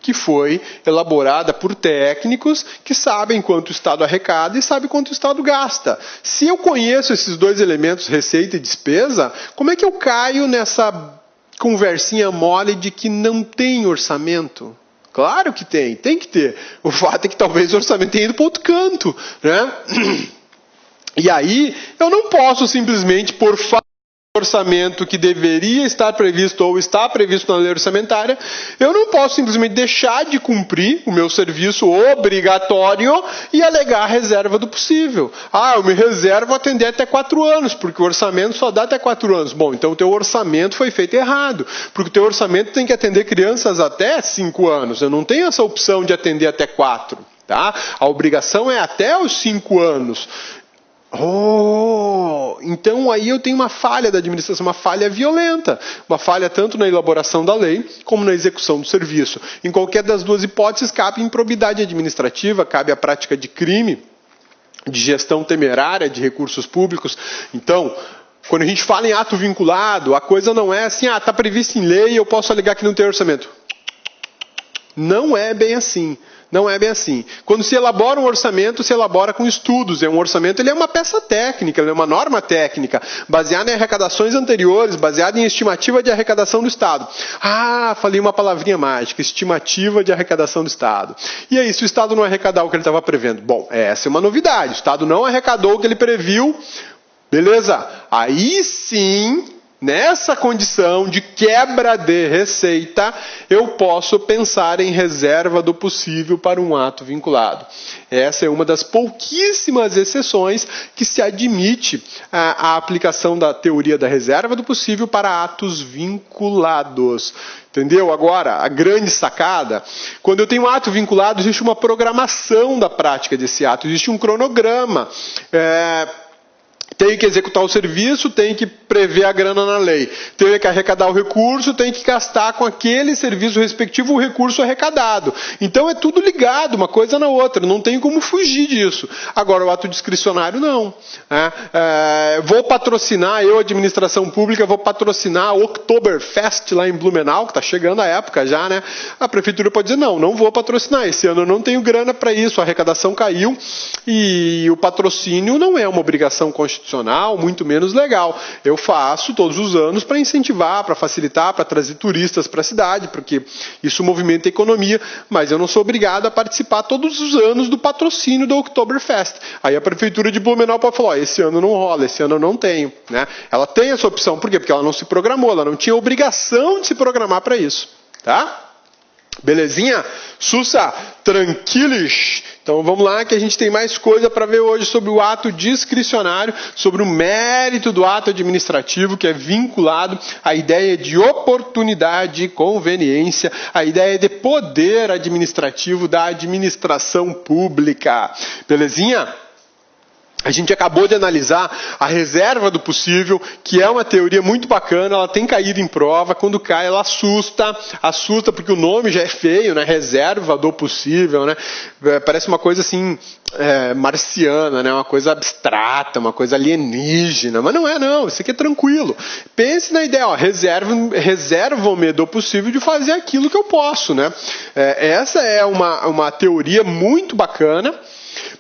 que foi elaborada por técnicos que sabem quanto o Estado arrecada e sabem quanto o Estado gasta. Se eu conheço esses dois elementos, receita e despesa, como é que eu caio nessa conversinha mole de que não tem orçamento? Claro que tem que ter. O fato é que talvez o orçamento tenha ido para outro canto, né? E aí, eu não posso simplesmente, por falta de orçamento que deveria estar previsto ou está previsto na lei orçamentária, eu não posso simplesmente deixar de cumprir o meu serviço obrigatório e alegar a reserva do possível. Eu me reservo a atender até 4 anos, porque o orçamento só dá até 4 anos. Bom, então o teu orçamento foi feito errado, porque o teu orçamento tem que atender crianças até 5 anos. Eu não tenho essa opção de atender até 4. Tá? A obrigação é até os 5 anos. Então aí eu tenho uma falha da administração, uma falha violenta, uma falha tanto na elaboração da lei como na execução do serviço. Em qualquer das duas hipóteses cabe improbidade administrativa, cabe a prática de crime, de gestão temerária de recursos públicos. Então, quando a gente fala em ato vinculado, a coisa não é assim, está previsto em lei e eu posso alegar que não tem orçamento. Não é bem assim. Não é bem assim. Quando se elabora um orçamento, se elabora com estudos. Um orçamento ele é uma peça técnica, ele é uma norma técnica, baseada em arrecadações anteriores, baseada em estimativa de arrecadação do Estado. Falei uma palavrinha mágica, estimativa de arrecadação do Estado. E aí, se o Estado não arrecadar o que ele estava prevendo? Bom, essa é uma novidade. O Estado não arrecadou o que ele previu. Beleza? Aí sim, nessa condição de quebra de receita, eu posso pensar em reserva do possível para um ato vinculado. Essa é uma das pouquíssimas exceções que se admite a aplicação da teoria da reserva do possível para atos vinculados. Entendeu? Agora, a grande sacada, quando eu tenho um ato vinculado, existe uma programação da prática desse ato, existe um cronograma. Tem que executar o serviço, tem que prever a grana na lei. Tem que arrecadar o recurso, tem que gastar com aquele serviço respectivo o recurso arrecadado. Então é tudo ligado, uma coisa na outra, não tem como fugir disso. Agora o ato discricionário não. Vou patrocinar, eu, administração pública, vou patrocinar a Oktoberfest lá em Blumenau, que está chegando a época já, né? A prefeitura pode dizer, não vou patrocinar, esse ano eu não tenho grana para isso, a arrecadação caiu e o patrocínio não é uma obrigação constitucional, muito menos legal. Eu faço todos os anos para incentivar, para facilitar, para trazer turistas para a cidade, porque isso movimenta a economia, mas eu não sou obrigado a participar todos os anos do patrocínio do Oktoberfest. Aí a prefeitura de Blumenau pode falar, esse ano não rola, esse ano eu não tenho, né? Ela tem essa opção, por quê? Porque ela não se programou, ela não tinha obrigação de se programar para isso, tá? Belezinha? Sussa, tranquilos? Então vamos lá que a gente tem mais coisa para ver hoje sobre o ato discricionário, sobre o mérito do ato administrativo que é vinculado à ideia de oportunidade e conveniência, à ideia de poder administrativo da administração pública. Belezinha? A gente acabou de analisar a reserva do possível, que é uma teoria muito bacana, ela tem caído em prova, quando cai ela assusta porque o nome já é feio, né? Reserva do possível, né? Parece uma coisa assim, marciana, né? Uma coisa abstrata, uma coisa alienígena, mas não é não, isso aqui é tranquilo. Pense na ideia, ó, reservam-me do possível de fazer aquilo que eu posso, né? Essa é uma teoria muito bacana,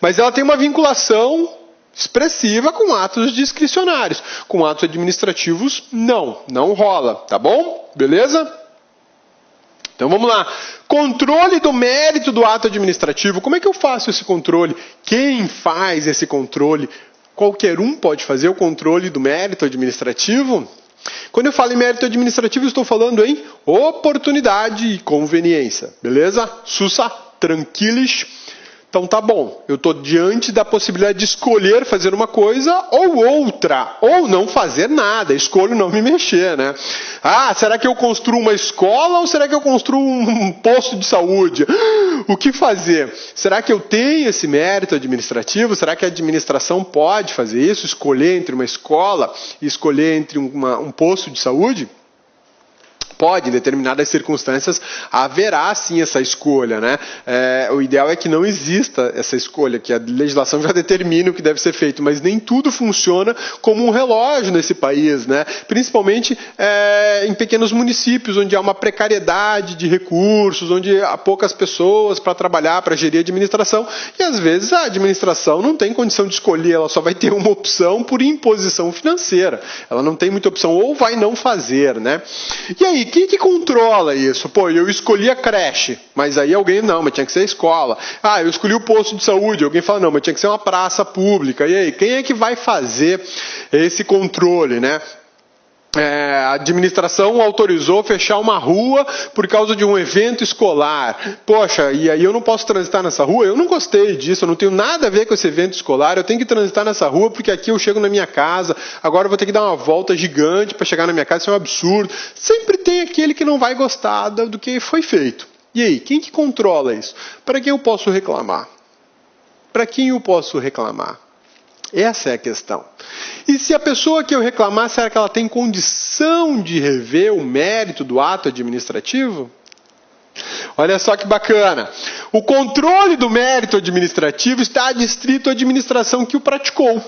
mas ela tem uma vinculação expressiva com atos discricionários. Com atos administrativos, não rola, tá bom? Beleza? Então vamos lá. Controle do mérito do ato administrativo. Como é que eu faço esse controle? Quem faz esse controle? Qualquer um pode fazer o controle do mérito administrativo? Quando eu falo em mérito administrativo, eu estou falando em oportunidade e conveniência. Beleza? Sussa, tranquilos. Então tá bom, eu estou diante da possibilidade de escolher fazer uma coisa ou outra, ou não fazer nada, escolho não me mexer, né? Ah, será que eu construo uma escola ou será que eu construo um posto de saúde? O que fazer? Será que eu tenho esse mérito administrativo? Será que a administração pode fazer isso? Escolher entre uma escola e escolher entre um posto de saúde? Pode, em determinadas circunstâncias, haverá sim essa escolha, né? O ideal é que não exista essa escolha, que a legislação já determine o que deve ser feito, mas nem tudo funciona como um relógio nesse país, né? Principalmente em pequenos municípios, onde há uma precariedade de recursos, onde há poucas pessoas para trabalhar, para gerir a administração, e às vezes a administração não tem condição de escolher, ela só vai ter uma opção por imposição financeira. Ela não tem muita opção, ou vai não fazer, né? E aí, quem que controla isso? Pô, eu escolhi a creche, mas aí alguém, não, mas tinha que ser a escola. Ah, eu escolhi o posto de saúde, alguém fala, não, mas tinha que ser uma praça pública. E aí, quem é que vai fazer esse controle, né? A administração autorizou fechar uma rua por causa de um evento escolar. Poxa, e aí eu não posso transitar nessa rua? Eu não gostei disso, eu não tenho nada a ver com esse evento escolar, eu tenho que transitar nessa rua porque aqui eu chego na minha casa, agora eu vou ter que dar uma volta gigante para chegar na minha casa, isso é um absurdo. Sempre tem aquele que não vai gostar do que foi feito. E aí, quem que controla isso? Para quem eu posso reclamar? Para quem eu posso reclamar? Essa é a questão. E se a pessoa que eu reclamar, será que ela tem condição de rever o mérito do ato administrativo? Olha só que bacana. O controle do mérito administrativo está adstrito à administração que o praticou.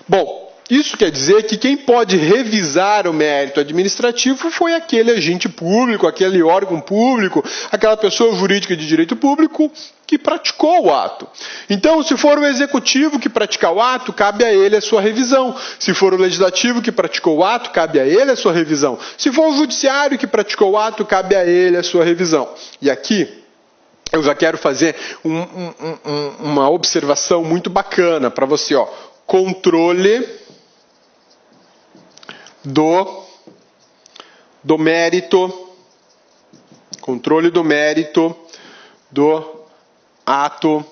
Bom, isso quer dizer que quem pode revisar o mérito administrativo foi aquele agente público, aquele órgão público, aquela pessoa jurídica de direito público que praticou o ato. Então, se for o executivo que praticar o ato, cabe a ele a sua revisão. Se for o legislativo que praticou o ato, cabe a ele a sua revisão. Se for o judiciário que praticou o ato, cabe a ele a sua revisão. E aqui, eu já quero fazer uma observação muito bacana para você, ó. Controle do mérito, controle do mérito do ato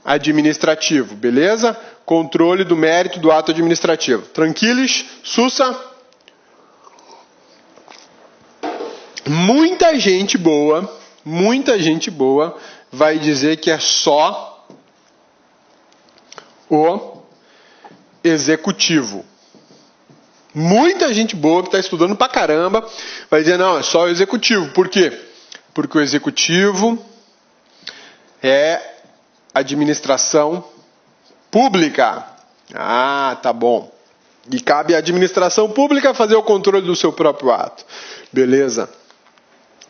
administrativo, beleza? Controle do mérito do ato administrativo. Tranquilos? Sussa? Muita gente boa vai dizer que é só o executivo. Muita gente boa que está estudando pra caramba vai dizer, não, é só o executivo. Por quê? Porque o executivo é administração pública. Ah, tá bom. E cabe à administração pública fazer o controle do seu próprio ato. Beleza.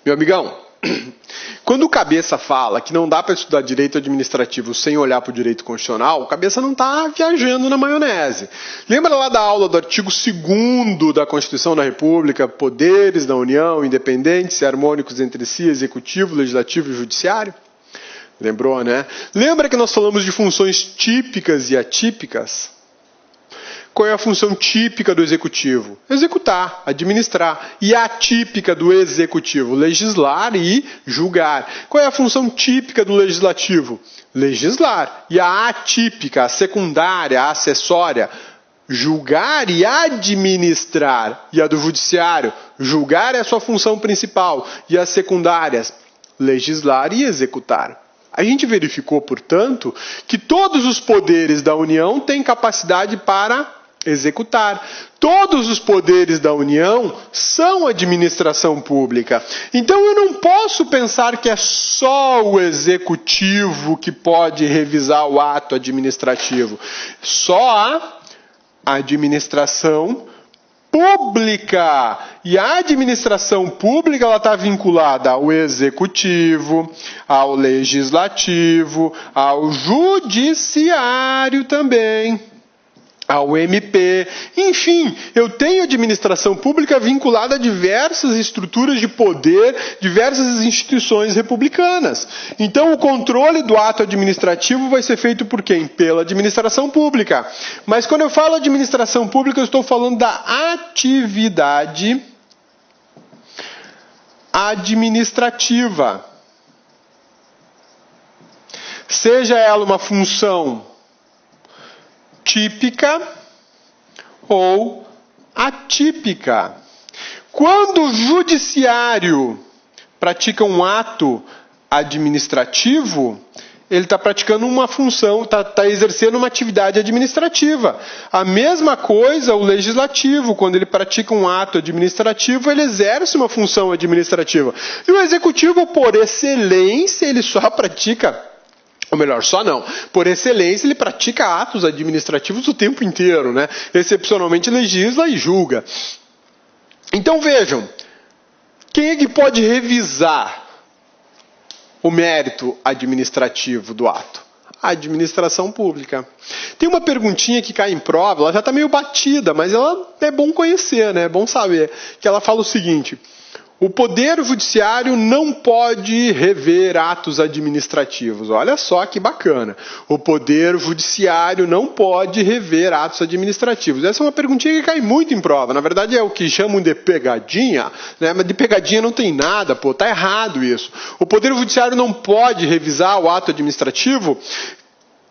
Meu amigão, Quando o Cabeça fala que não dá para estudar direito administrativo sem olhar para o direito constitucional, o Cabeça não está viajando na maionese. Lembra lá da aula do artigo 2º da Constituição da República, poderes da União, independentes e harmônicos entre si, executivo, legislativo e judiciário? Lembrou, né? Lembra que nós falamos de funções típicas e atípicas? Qual é a função típica do executivo? Executar, administrar. E a atípica do executivo? Legislar e julgar. Qual é a função típica do legislativo? Legislar. E a atípica, a secundária, a acessória? Julgar e administrar. E a do judiciário? Julgar é a sua função principal. E as secundárias? Legislar e executar. A gente verificou, portanto, que todos os poderes da União têm capacidade para executar. Todos os poderes da União são administração pública. Então eu não posso pensar que é só o executivo que pode revisar o ato administrativo. Só a administração pública. E a administração pública ela está vinculada ao executivo, ao legislativo, ao judiciário também, ao MP. Enfim, eu tenho administração pública vinculada a diversas estruturas de poder, diversas instituições republicanas. Então, o controle do ato administrativo vai ser feito por quem? Pela administração pública. Mas quando eu falo administração pública, eu estou falando da atividade administrativa. Seja ela uma função típica ou atípica. Quando o judiciário pratica um ato administrativo, ele está praticando uma função, está exercendo uma atividade administrativa. A mesma coisa o legislativo, quando ele pratica um ato administrativo, ele exerce uma função administrativa. E o executivo, por excelência, ele só pratica, ou melhor, só não. Por excelência, ele pratica atos administrativos o tempo inteiro, né? Excepcionalmente legisla e julga. Então vejam, quem é que pode revisar o mérito administrativo do ato? A administração pública. Tem uma perguntinha que cai em prova, ela já está meio batida, mas ela é bom conhecer, né? É bom saber. Que ela fala o seguinte: o Poder Judiciário não pode rever atos administrativos. Olha só que bacana. O Poder Judiciário não pode rever atos administrativos. Essa é uma perguntinha que cai muito em prova. Na verdade é o que chamam de pegadinha, né? Mas de pegadinha não tem nada, pô. Tá errado isso. O Poder Judiciário não pode revisar o ato administrativo.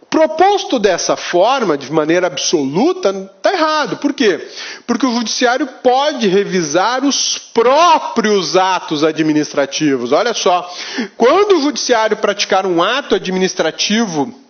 Proposto dessa forma, de maneira absoluta, está errado. Por quê? Porque o judiciário pode revisar os próprios atos administrativos. Olha só, quando o judiciário praticar um ato administrativo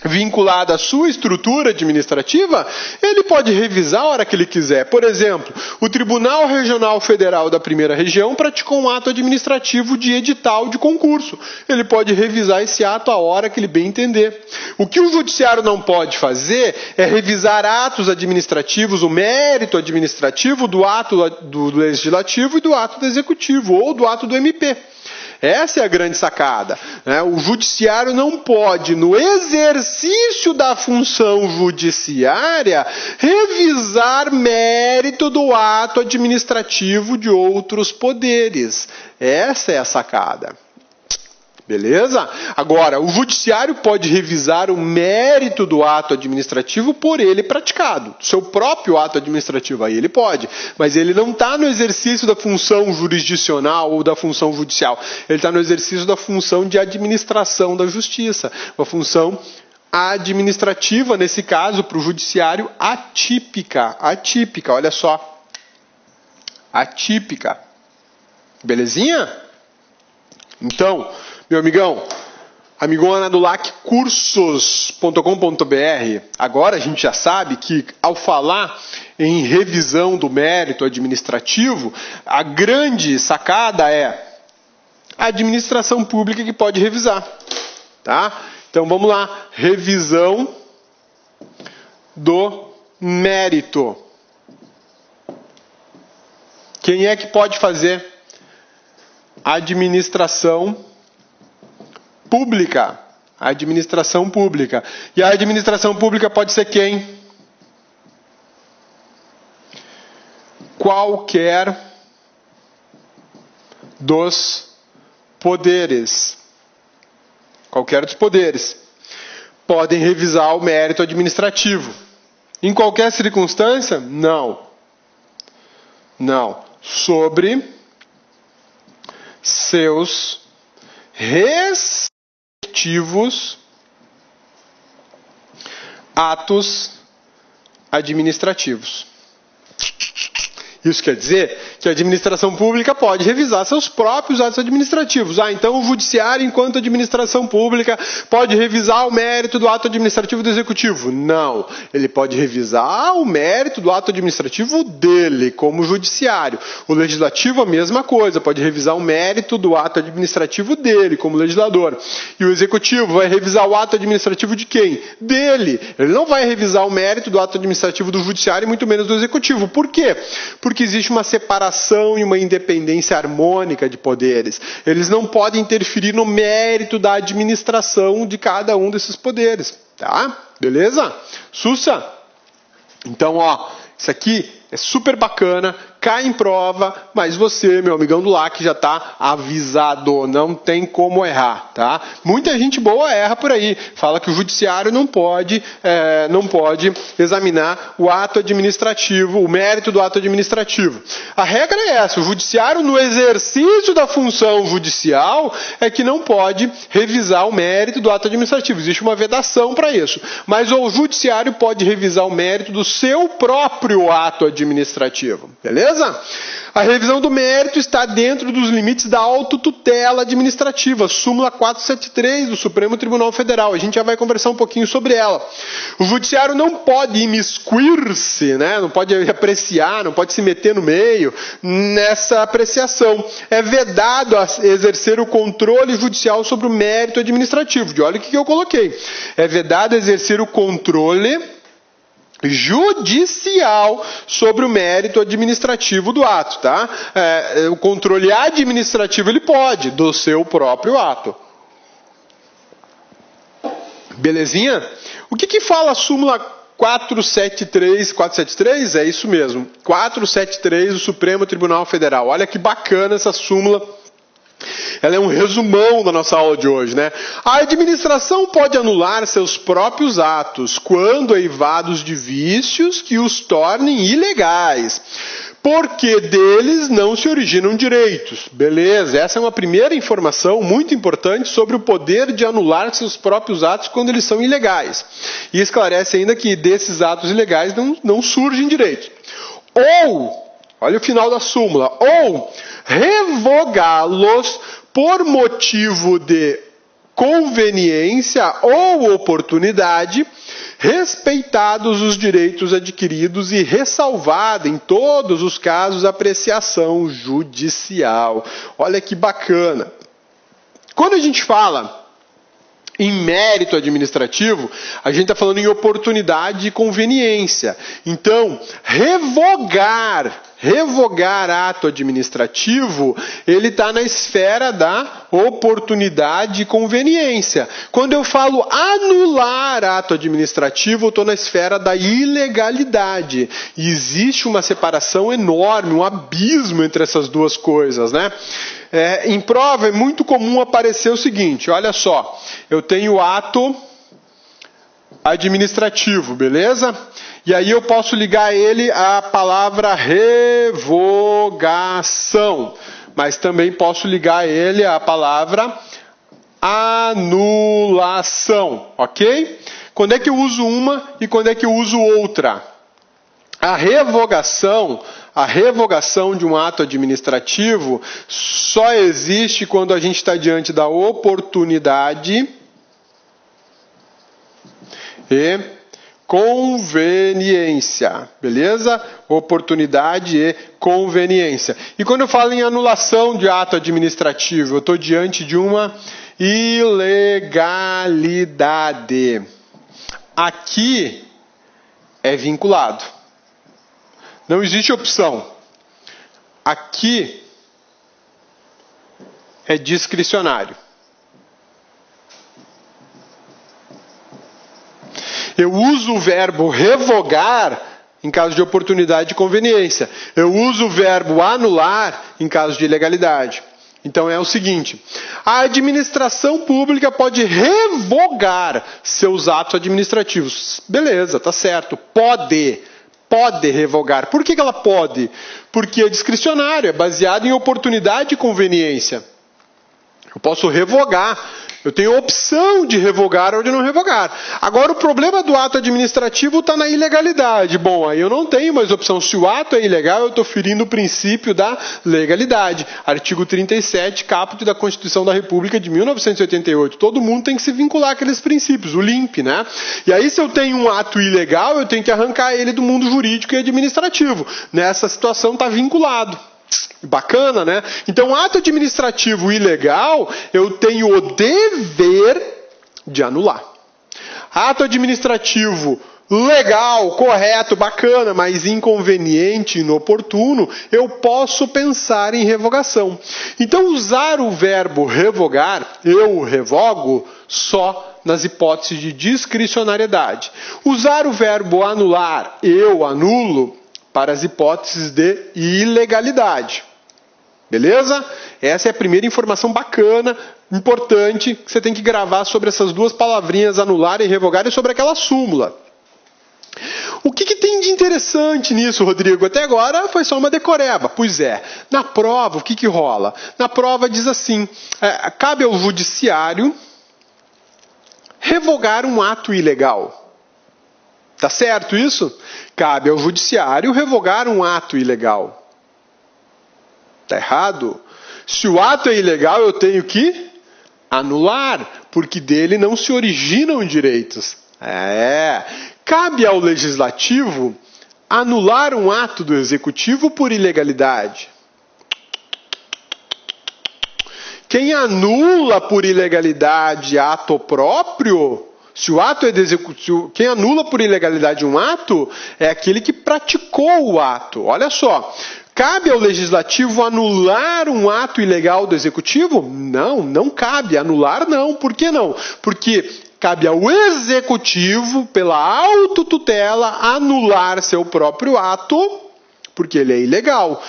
vinculado à sua estrutura administrativa, ele pode revisar a hora que ele quiser. Por exemplo, o Tribunal Regional Federal da Primeira Região praticou um ato administrativo de edital de concurso. Ele pode revisar esse ato a hora que ele bem entender. O que o judiciário não pode fazer é revisar atos administrativos, o mérito administrativo do ato do legislativo e do ato do executivo, ou do ato do MP. Essa é a grande sacada, né? O judiciário não pode, no exercício da função judiciária, revisar mérito do ato administrativo de outros poderes. Essa é a sacada. Beleza? Agora, o judiciário pode revisar o mérito do ato administrativo por ele praticado. Seu próprio ato administrativo, aí ele pode. Mas ele não está no exercício da função jurisdicional ou da função judicial. Ele está no exercício da função de administração da justiça. Uma função administrativa, nesse caso, para o judiciário, atípica. Atípica, olha só. Atípica. Belezinha? Então, meu amigão, amigona do laccursos.com.br, agora a gente já sabe que ao falar em revisão do mérito administrativo, a grande sacada é a administração pública que pode revisar, tá? Então vamos lá, revisão do mérito. Quem é que pode fazer? Administração pública. Administração pública. E a administração pública pode ser quem? Qualquer dos poderes. Qualquer dos poderes. Podem revisar o mérito administrativo. Em qualquer circunstância? Não. Não. Sobre seus respectivos atos administrativos. Isso quer dizer que a administração pública pode revisar seus próprios atos administrativos. Então o judiciário, enquanto administração pública, pode revisar o mérito do ato administrativo do executivo? Não. Ele pode revisar o mérito do ato administrativo dele, como judiciário. O legislativo, a mesma coisa, pode revisar o mérito do ato administrativo dele, como legislador. E o executivo vai revisar o ato administrativo de quem? Dele. Ele não vai revisar o mérito do ato administrativo do judiciário, e muito menos do executivo. Por quê? Porque existe uma separação e uma independência harmônica de poderes. Eles não podem interferir no mérito da administração de cada um desses poderes. Tá? Beleza? Sussa? Então, isso aqui é super bacana, cai em prova, mas você, meu amigão do LAC, já está avisado, não tem como errar, tá? Muita gente boa erra por aí, fala que o judiciário não pode examinar o ato administrativo, o mérito do ato administrativo. A regra é essa, o judiciário, no exercício da função judicial, é que não pode revisar o mérito do ato administrativo, existe uma vedação para isso, mas o judiciário pode revisar o mérito do seu próprio ato administrativo, beleza? A revisão do mérito está dentro dos limites da autotutela administrativa, súmula 473 do Supremo Tribunal Federal. A gente já vai conversar um pouquinho sobre ela. O judiciário não pode imiscuir-se, né? Não pode apreciar, não pode se meter no meio nessa apreciação. É vedado exercer o controle judicial sobre o mérito administrativo. Olha o que eu coloquei. É vedado exercer o controle judicial sobre o mérito administrativo do ato, tá? O controle administrativo ele pode, do seu próprio ato. Belezinha? O que fala a súmula 473? 473? É isso mesmo. 473 do Supremo Tribunal Federal. Olha que bacana essa súmula. Ela é um resumão da nossa aula de hoje, né? A administração pode anular seus próprios atos quando eivados de vícios que os tornem ilegais, porque deles não se originam direitos. Beleza, essa é uma primeira informação muito importante sobre o poder de anular seus próprios atos quando eles são ilegais. E esclarece ainda que desses atos ilegais não surgem direitos. Ou, olha o final da súmula, ou revogá-los por motivo de conveniência ou oportunidade, respeitados os direitos adquiridos e ressalvada em todos os casos a apreciação judicial. Olha que bacana. Quando a gente fala em mérito administrativo, a gente está falando em oportunidade e conveniência. Então, revogar ato administrativo, ele está na esfera da oportunidade e conveniência. Quando eu falo anular ato administrativo, eu estou na esfera da ilegalidade. E existe uma separação enorme, um abismo entre essas duas coisas, né? Em prova é muito comum aparecer o seguinte, olha só, eu tenho ato administrativo, beleza? E aí eu posso ligar ele à palavra revogação, mas também posso ligar ele à palavra anulação, ok? Quando é que eu uso uma e quando é que eu uso outra? A revogação de um ato administrativo só existe quando a gente está diante da oportunidade e conveniência, beleza? Oportunidade e conveniência. E quando eu falo em anulação de ato administrativo, eu estou diante de uma ilegalidade. Aqui é vinculado. Não existe opção. Aqui é discricionário. Eu uso o verbo revogar em caso de oportunidade e conveniência. Eu uso o verbo anular em caso de ilegalidade. Então é o seguinte, a administração pública pode revogar seus atos administrativos. Beleza, tá certo, pode revogar. Por que ela pode? Porque é discricionário, é baseado em oportunidade e conveniência. Eu posso revogar, eu tenho a opção de revogar ou de não revogar. Agora, o problema do ato administrativo está na ilegalidade. Bom, aí eu não tenho mais opção. Se o ato é ilegal, eu estou ferindo o princípio da legalidade. Artigo 37, caput da Constituição da República de 1988. Todo mundo tem que se vincular àqueles princípios, o LIMP, né? E aí, se eu tenho um ato ilegal, eu tenho que arrancar ele do mundo jurídico e administrativo. Nessa situação está vinculado. Bacana, né? Então, ato administrativo ilegal, eu tenho o dever de anular. Ato administrativo legal, correto, bacana, mas inconveniente, inoportuno, eu posso pensar em revogação. Então, usar o verbo revogar, eu revogo, só nas hipóteses de discricionariedade. Usar o verbo anular, eu anulo, para as hipóteses de ilegalidade. Beleza? Essa é a primeira informação bacana, importante, que você tem que gravar sobre essas duas palavrinhas, anular e revogar, e sobre aquela súmula. O que tem de interessante nisso, Rodrigo? Até agora foi só uma decoreba. Pois é, na prova, o que rola? Na prova diz assim, cabe ao judiciário revogar um ato ilegal. Tá certo isso? Cabe ao judiciário revogar um ato ilegal. Tá errado? Se o ato é ilegal, eu tenho que anular, porque dele não se originam direitos. Cabe ao legislativo anular um ato do executivo por ilegalidade. Quem anula por ilegalidade ato próprio, se o ato é de execução, quem anula por ilegalidade um ato é aquele que praticou o ato. Olha só, cabe ao legislativo anular um ato ilegal do executivo? Não, não cabe. Anular não. Por que não? Porque cabe ao executivo, pela autotutela, anular seu próprio ato, porque ele é ilegal.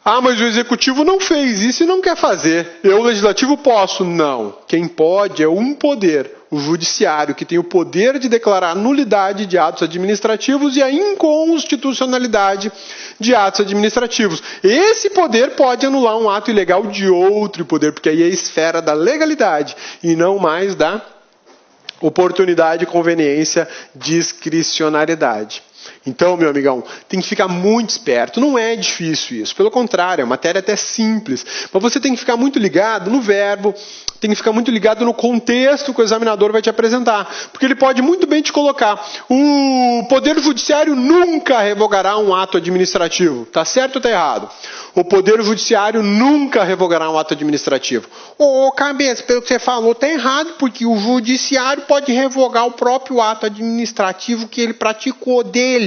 Ah, mas o executivo não fez isso e não quer fazer. Eu, o legislativo, posso? Não. Quem pode é um poder, o judiciário, que tem o poder de declarar a nulidade de atos administrativos e a inconstitucionalidade de atos administrativos. Esse poder pode anular um ato ilegal de outro poder, porque aí é a esfera da legalidade e não mais da oportunidade, conveniência, discricionariedade. Então, meu amigão, tem que ficar muito esperto. Não é difícil isso. Pelo contrário, é uma matéria até simples. Mas você tem que ficar muito ligado no verbo, tem que ficar muito ligado no contexto que o examinador vai te apresentar. Porque ele pode muito bem te colocar: o Poder Judiciário nunca revogará um ato administrativo. Tá certo ou tá errado? O Poder Judiciário nunca revogará um ato administrativo. Ô, cabeça, pelo que você falou, tá errado, porque o Judiciário pode revogar o próprio ato administrativo que ele praticou dele.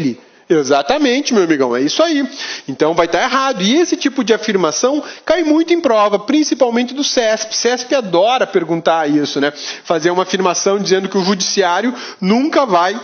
Exatamente, meu amigão, é isso aí. Então vai estar errado. E esse tipo de afirmação cai muito em prova, principalmente do CESP. CESP adora perguntar isso, né? Fazer uma afirmação dizendo que o Judiciário nunca vai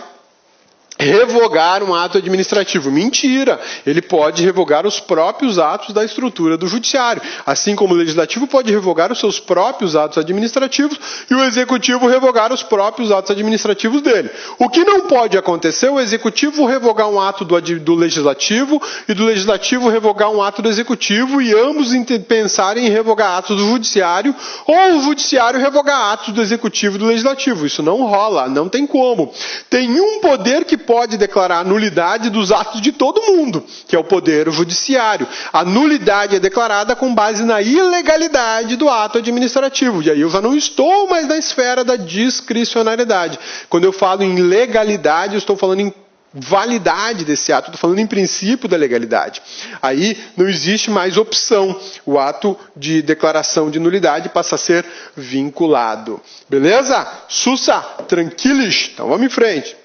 revogar um ato administrativo. Mentira! Ele pode revogar os próprios atos da estrutura do judiciário. Assim como o legislativo pode revogar os seus próprios atos administrativos e o executivo revogar os próprios atos administrativos dele. O que não pode acontecer é o executivo revogar um ato do legislativo e do legislativo revogar um ato do executivo e ambos pensarem em revogar atos do judiciário ou o judiciário revogar atos do executivo e do legislativo. Isso não rola, não tem como. Tem um poder que pode declarar a nulidade dos atos de todo mundo, que é o Poder Judiciário. A nulidade é declarada com base na ilegalidade do ato administrativo. E aí eu já não estou mais na esfera da discricionariedade. Quando eu falo em legalidade, eu estou falando em validade desse ato, estou falando em princípio da legalidade. Aí não existe mais opção. O ato de declaração de nulidade passa a ser vinculado. Beleza? Sussa, tranquilos? Então vamos em frente.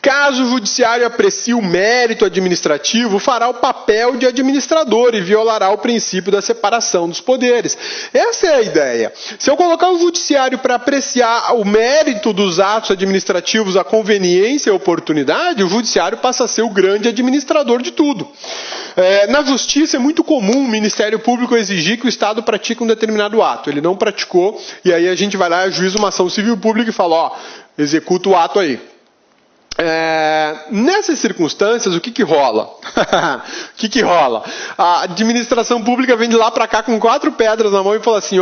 Caso o judiciário aprecie o mérito administrativo, fará o papel de administrador e violará o princípio da separação dos poderes. Essa é a ideia. Se eu colocar o judiciário para apreciar o mérito dos atos administrativos, a conveniência e a oportunidade, o judiciário passa a ser o grande administrador de tudo. Na justiça é muito comum o Ministério Público exigir que o Estado pratique um determinado ato. Ele não praticou, e aí a gente vai lá, ajuiza uma ação civil pública e fala, executa o ato aí. Nessas circunstâncias, o que rola? O que rola? A administração pública vem de lá para cá com 4 pedras na mão e fala assim,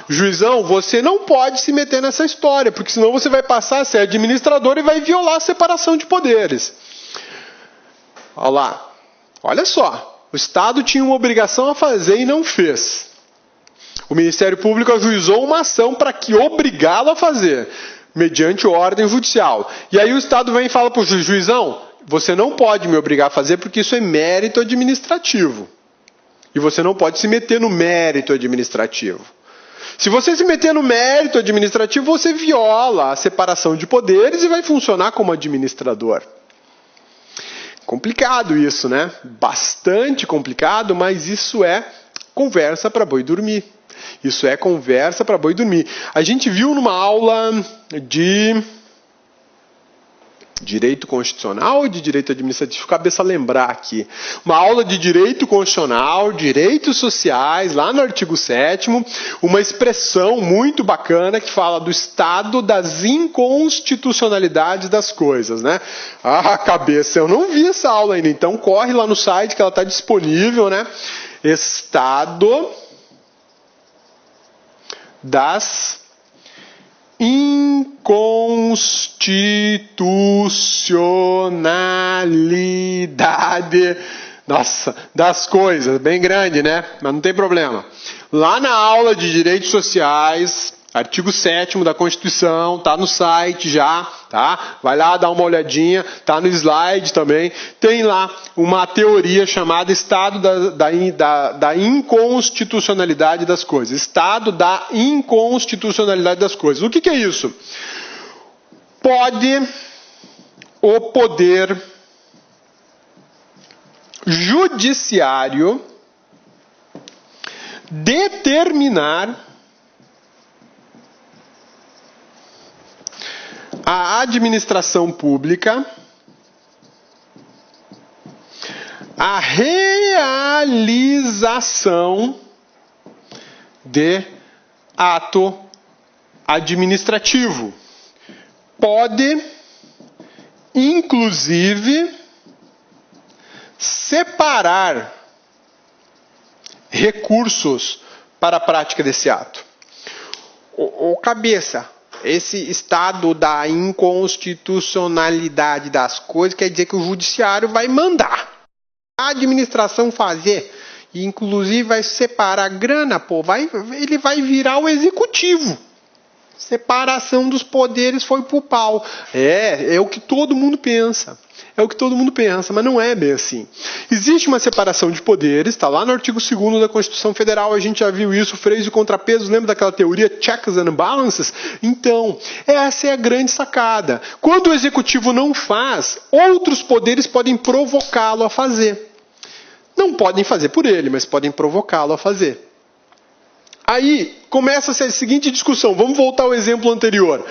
juizão, você não pode se meter nessa história, porque senão você vai passar a ser administrador e vai violar a separação de poderes. Olha lá. Olha só. O Estado tinha uma obrigação a fazer e não fez. O Ministério Público ajuizou uma ação para que obrigá-lo a fazer, mediante ordem judicial. E aí o Estado vem e fala para o juizão, você não pode me obrigar a fazer porque isso é mérito administrativo. E você não pode se meter no mérito administrativo. Se você se meter no mérito administrativo, você viola a separação de poderes e vai funcionar como administrador. Complicado isso, né? Bastante complicado, mas isso é conversa para boi dormir. Isso é conversa para boi dormir. A gente viu numa aula de direito constitucional ou de direito administrativo, cabeça lembrar aqui. Uma aula de direito constitucional, direitos sociais, lá no artigo 7º, uma expressão muito bacana que fala do estado das inconstitucionalidades das coisas, né? Cabeça, eu não vi essa aula ainda, então corre lá no site que ela está disponível, né? Estado das inconstitucionalidade, das coisas, bem grande, né? Mas não tem problema. Lá na aula de direitos sociais, artigo 7º da Constituição, tá no site já, tá? Vai lá dar uma olhadinha, tá no slide também. Tem lá uma teoria chamada estado da inconstitucionalidade das coisas. Estado da inconstitucionalidade das coisas. O que é isso? Pode o poder judiciário determinar a administração pública a realização de ato administrativo. Pode, inclusive, separar recursos para a prática desse ato. Cabeça, esse estado da inconstitucionalidade das coisas quer dizer que o judiciário vai mandar a administração fazer, e inclusive vai separar grana, ele vai virar o executivo. Separação dos poderes foi pro pau. É o que todo mundo pensa. É o que todo mundo pensa, mas não é bem assim. Existe uma separação de poderes, está lá no artigo 2º da Constituição Federal, a gente já viu isso, freios e contrapesos, lembra daquela teoria checks and balances? Então, essa é a grande sacada. Quando o executivo não faz, outros poderes podem provocá-lo a fazer. Não podem fazer por ele, mas podem provocá-lo a fazer. Aí começa-se a seguinte discussão. Vamos voltar ao exemplo anterior.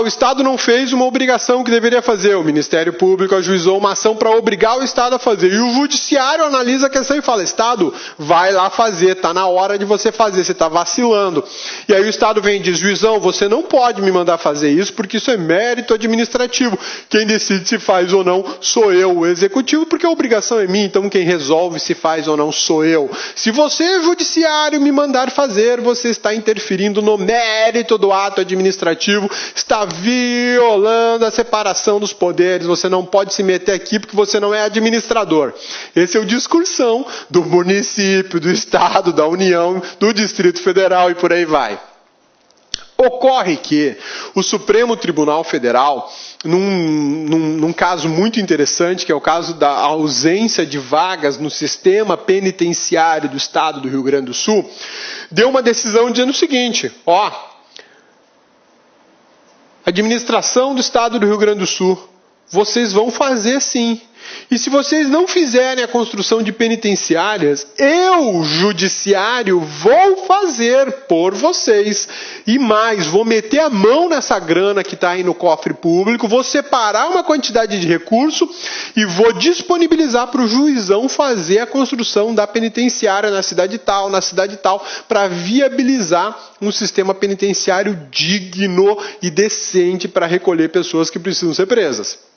O Estado não fez uma obrigação que deveria fazer. O Ministério Público ajuizou uma ação para obrigar o Estado a fazer. E o Judiciário analisa a questão e fala, Estado, vai lá fazer, está na hora de você fazer, você está vacilando. E aí o Estado vem e diz, juizão, você não pode me mandar fazer isso porque isso é mérito administrativo. Quem decide se faz ou não sou eu, o executivo, porque a obrigação é minha, então quem resolve se faz ou não sou eu. Se você, Judiciário, me mandar fazer, você está interferindo no mérito do ato administrativo, está violando a separação dos poderes, você não pode se meter aqui porque você não é administrador. Esse é o discursão do município, do Estado, da União, do Distrito Federal e por aí vai. Ocorre que o Supremo Tribunal Federal, num caso muito interessante, que é o caso da ausência de vagas no sistema penitenciário do Estado do Rio Grande do Sul, deu uma decisão dizendo o seguinte, a administração do Estado do Rio Grande do Sul vocês vão fazer sim. E se vocês não fizerem a construção de penitenciárias, eu, judiciário, vou fazer por vocês. E mais, vou meter a mão nessa grana que está aí no cofre público, vou separar uma quantidade de recurso e vou disponibilizar para o juizão fazer a construção da penitenciária na cidade tal, para viabilizar um sistema penitenciário digno e decente para recolher pessoas que precisam ser presas.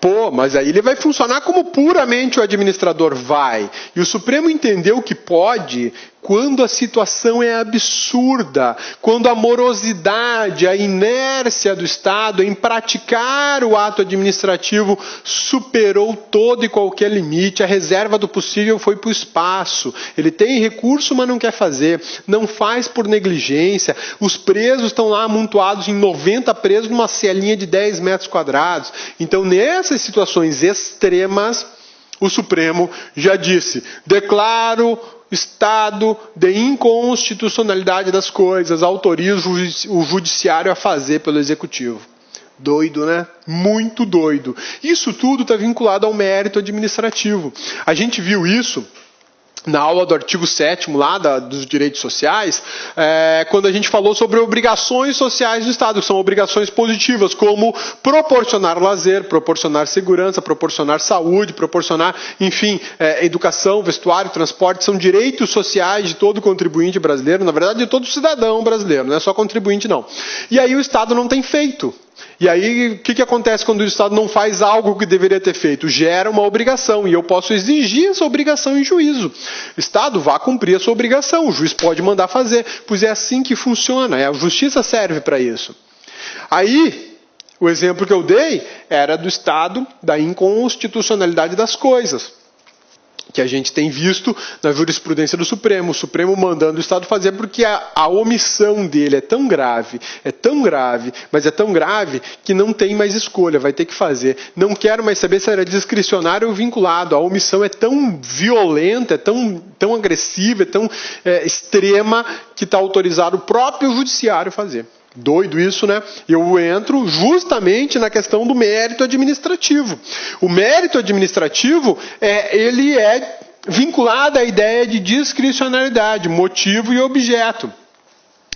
Pô, mas aí ele vai funcionar como puramente o administrador vai. E o Supremo entendeu que pode quando a situação é absurda, quando a morosidade, a inércia do Estado em praticar o ato administrativo superou todo e qualquer limite, a reserva do possível foi para o espaço. Ele tem recurso, mas não quer fazer, não faz por negligência, os presos estão lá amontoados em 90 presos numa celinha de 10 metros quadrados. Então, nessas situações extremas, o Supremo já disse, declaro estado de inconstitucionalidade das coisas, autoriza o judiciário a fazer pelo executivo. Doido, né? Muito doido. Isso tudo está vinculado ao mérito administrativo. A gente viu isso na aula do artigo 7º lá dos direitos sociais, quando a gente falou sobre obrigações sociais do Estado, que são obrigações positivas, como proporcionar lazer, proporcionar segurança, proporcionar saúde, proporcionar, enfim, educação, vestuário, transporte, são direitos sociais de todo contribuinte brasileiro, na verdade de todo cidadão brasileiro, não é só contribuinte não. E aí o Estado não tem feito. E aí, o que acontece quando o Estado não faz algo que deveria ter feito? Gera uma obrigação, e eu posso exigir essa obrigação em juízo. O Estado vai cumprir a sua obrigação, o juiz pode mandar fazer, pois é assim que funciona, a justiça serve para isso. Aí, o exemplo que eu dei era do estado da inconstitucionalidade das coisas, que a gente tem visto na jurisprudência do Supremo, o Supremo mandando o Estado fazer porque a omissão dele é tão grave, mas é tão grave que não tem mais escolha, vai ter que fazer. Não quero mais saber se era discricionário ou vinculado, a omissão é tão violenta, é tão agressiva, é tão extrema que está autorizado o próprio judiciário fazer. Doido isso, né? Eu entro justamente na questão do mérito administrativo. O mérito administrativo, ele é vinculado à ideia de discricionariedade, motivo e objeto.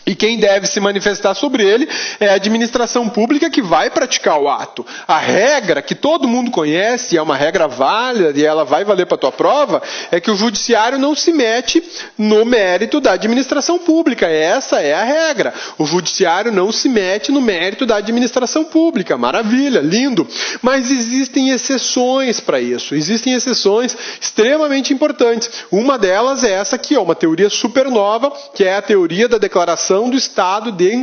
E quem deve se manifestar sobre ele é a administração pública que vai praticar o ato. A regra que todo mundo conhece, é uma regra válida e ela vai valer para a tua prova, é que o judiciário não se mete no mérito da administração pública. Essa é a regra. O judiciário não se mete no mérito da administração pública. Maravilha, lindo. Mas existem exceções para isso. Existem exceções extremamente importantes. Uma delas é essa aqui, uma teoria super nova, que é a teoria da declaração do estado de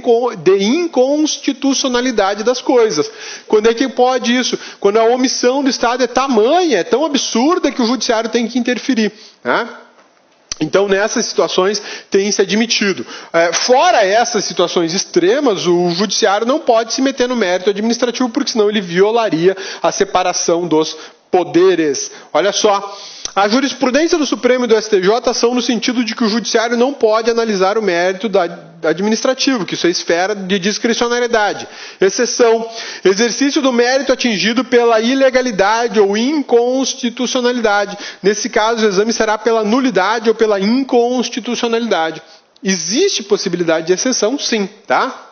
inconstitucionalidade das coisas. Quando é que pode isso? Quando a omissão do Estado é tamanha, é tão absurda que o judiciário tem que interferir, né? Então, nessas situações, tem se admitido. Fora essas situações extremas, o judiciário não pode se meter no mérito administrativo, porque senão ele violaria a separação dos poderes. Olha só, a jurisprudência do Supremo e do STJ são no sentido de que o judiciário não pode analisar o mérito administrativo, que isso é esfera de discricionariedade. Exceção: exercício do mérito atingido pela ilegalidade ou inconstitucionalidade. Nesse caso, o exame será pela nulidade ou pela inconstitucionalidade. Existe possibilidade de exceção, sim, tá?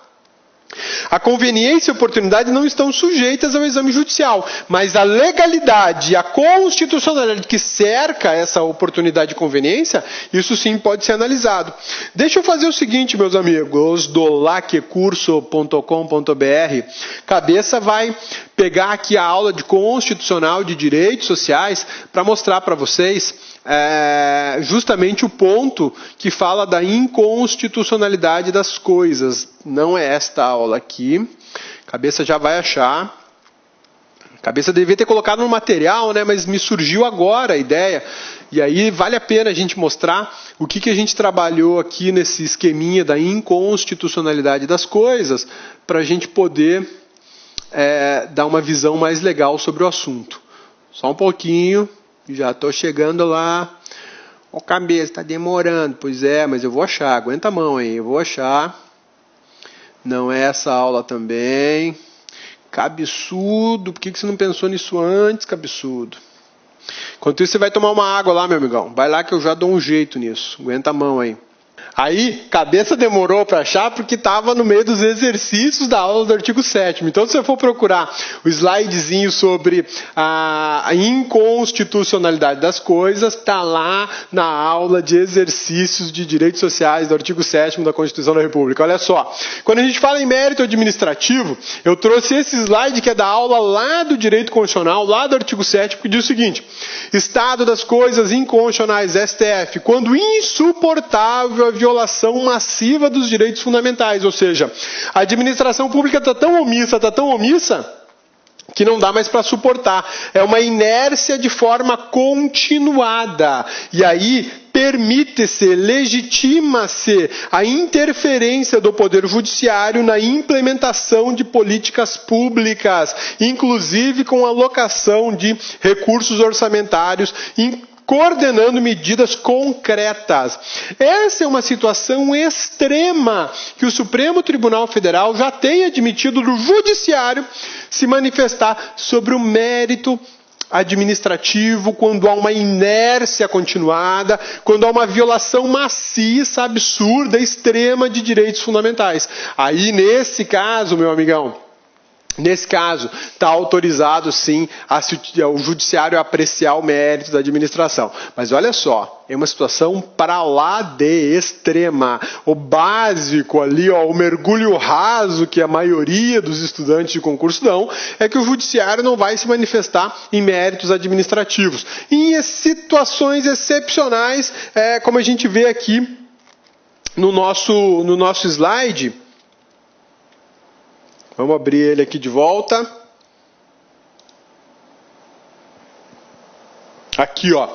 A conveniência e a oportunidade não estão sujeitas ao exame judicial, mas a legalidade e a constitucionalidade que cerca essa oportunidade e conveniência, isso sim pode ser analisado. Deixa eu fazer o seguinte, meus amigos, do laquecurso.com.br. Cabeça vai pegar aqui a aula de constitucional de direitos sociais para mostrar para vocês justamente o ponto que fala da inconstitucionalidade das coisas. Não é esta aula aqui. Cabeça já vai achar. Cabeça devia ter colocado no material, né? Mas me surgiu agora a ideia. E aí vale a pena a gente mostrar o que a gente trabalhou aqui nesse esqueminha da inconstitucionalidade das coisas, para a gente poder dar uma visão mais legal sobre o assunto. Só um pouquinho. Já estou chegando lá. Ó, cabeça, está demorando. Pois é, mas eu vou achar. Aguenta a mão aí, eu vou achar. Não é essa aula também. Cabeçudo, por que você não pensou nisso antes, cabeçudo? Enquanto isso, você vai tomar uma água lá, meu amigão. Vai lá que eu já dou um jeito nisso. Aguenta a mão aí. Aí, cabeça demorou para achar porque estava no meio dos exercícios da aula do artigo 7º. Então, se você for procurar o slidezinho sobre a inconstitucionalidade das coisas, está lá na aula de exercícios de direitos sociais do artigo 7º da Constituição da República. Olha só, quando a gente fala em mérito administrativo, eu trouxe esse slide que é da aula lá do direito constitucional, lá do artigo 7º, que diz o seguinte: estado das coisas inconstitucionais, STF, quando insuportável a violação massiva dos direitos fundamentais, ou seja, a administração pública está tão omissa, que não dá mais para suportar. É uma inércia de forma continuada. E aí, permite-se, legitima-se a interferência do Poder Judiciário na implementação de políticas públicas, inclusive com alocação de recursos orçamentários, coordenando medidas concretas. Essa é uma situação extrema que o Supremo Tribunal Federal já tem admitido do Judiciário se manifestar sobre o mérito administrativo quando há uma inércia continuada, quando há uma violação maciça, absurda, extrema de direitos fundamentais. Aí, nesse caso, meu amigão, nesse caso, está autorizado sim o judiciário a apreciar o mérito da administração. Mas olha só, é uma situação para lá de extrema. O básico ali, o mergulho raso que a maioria dos estudantes de concurso dão, é que o judiciário não vai se manifestar em méritos administrativos. Em situações excepcionais, como a gente vê aqui no nosso slide. Vamos abrir ele aqui de volta. Aqui, ó.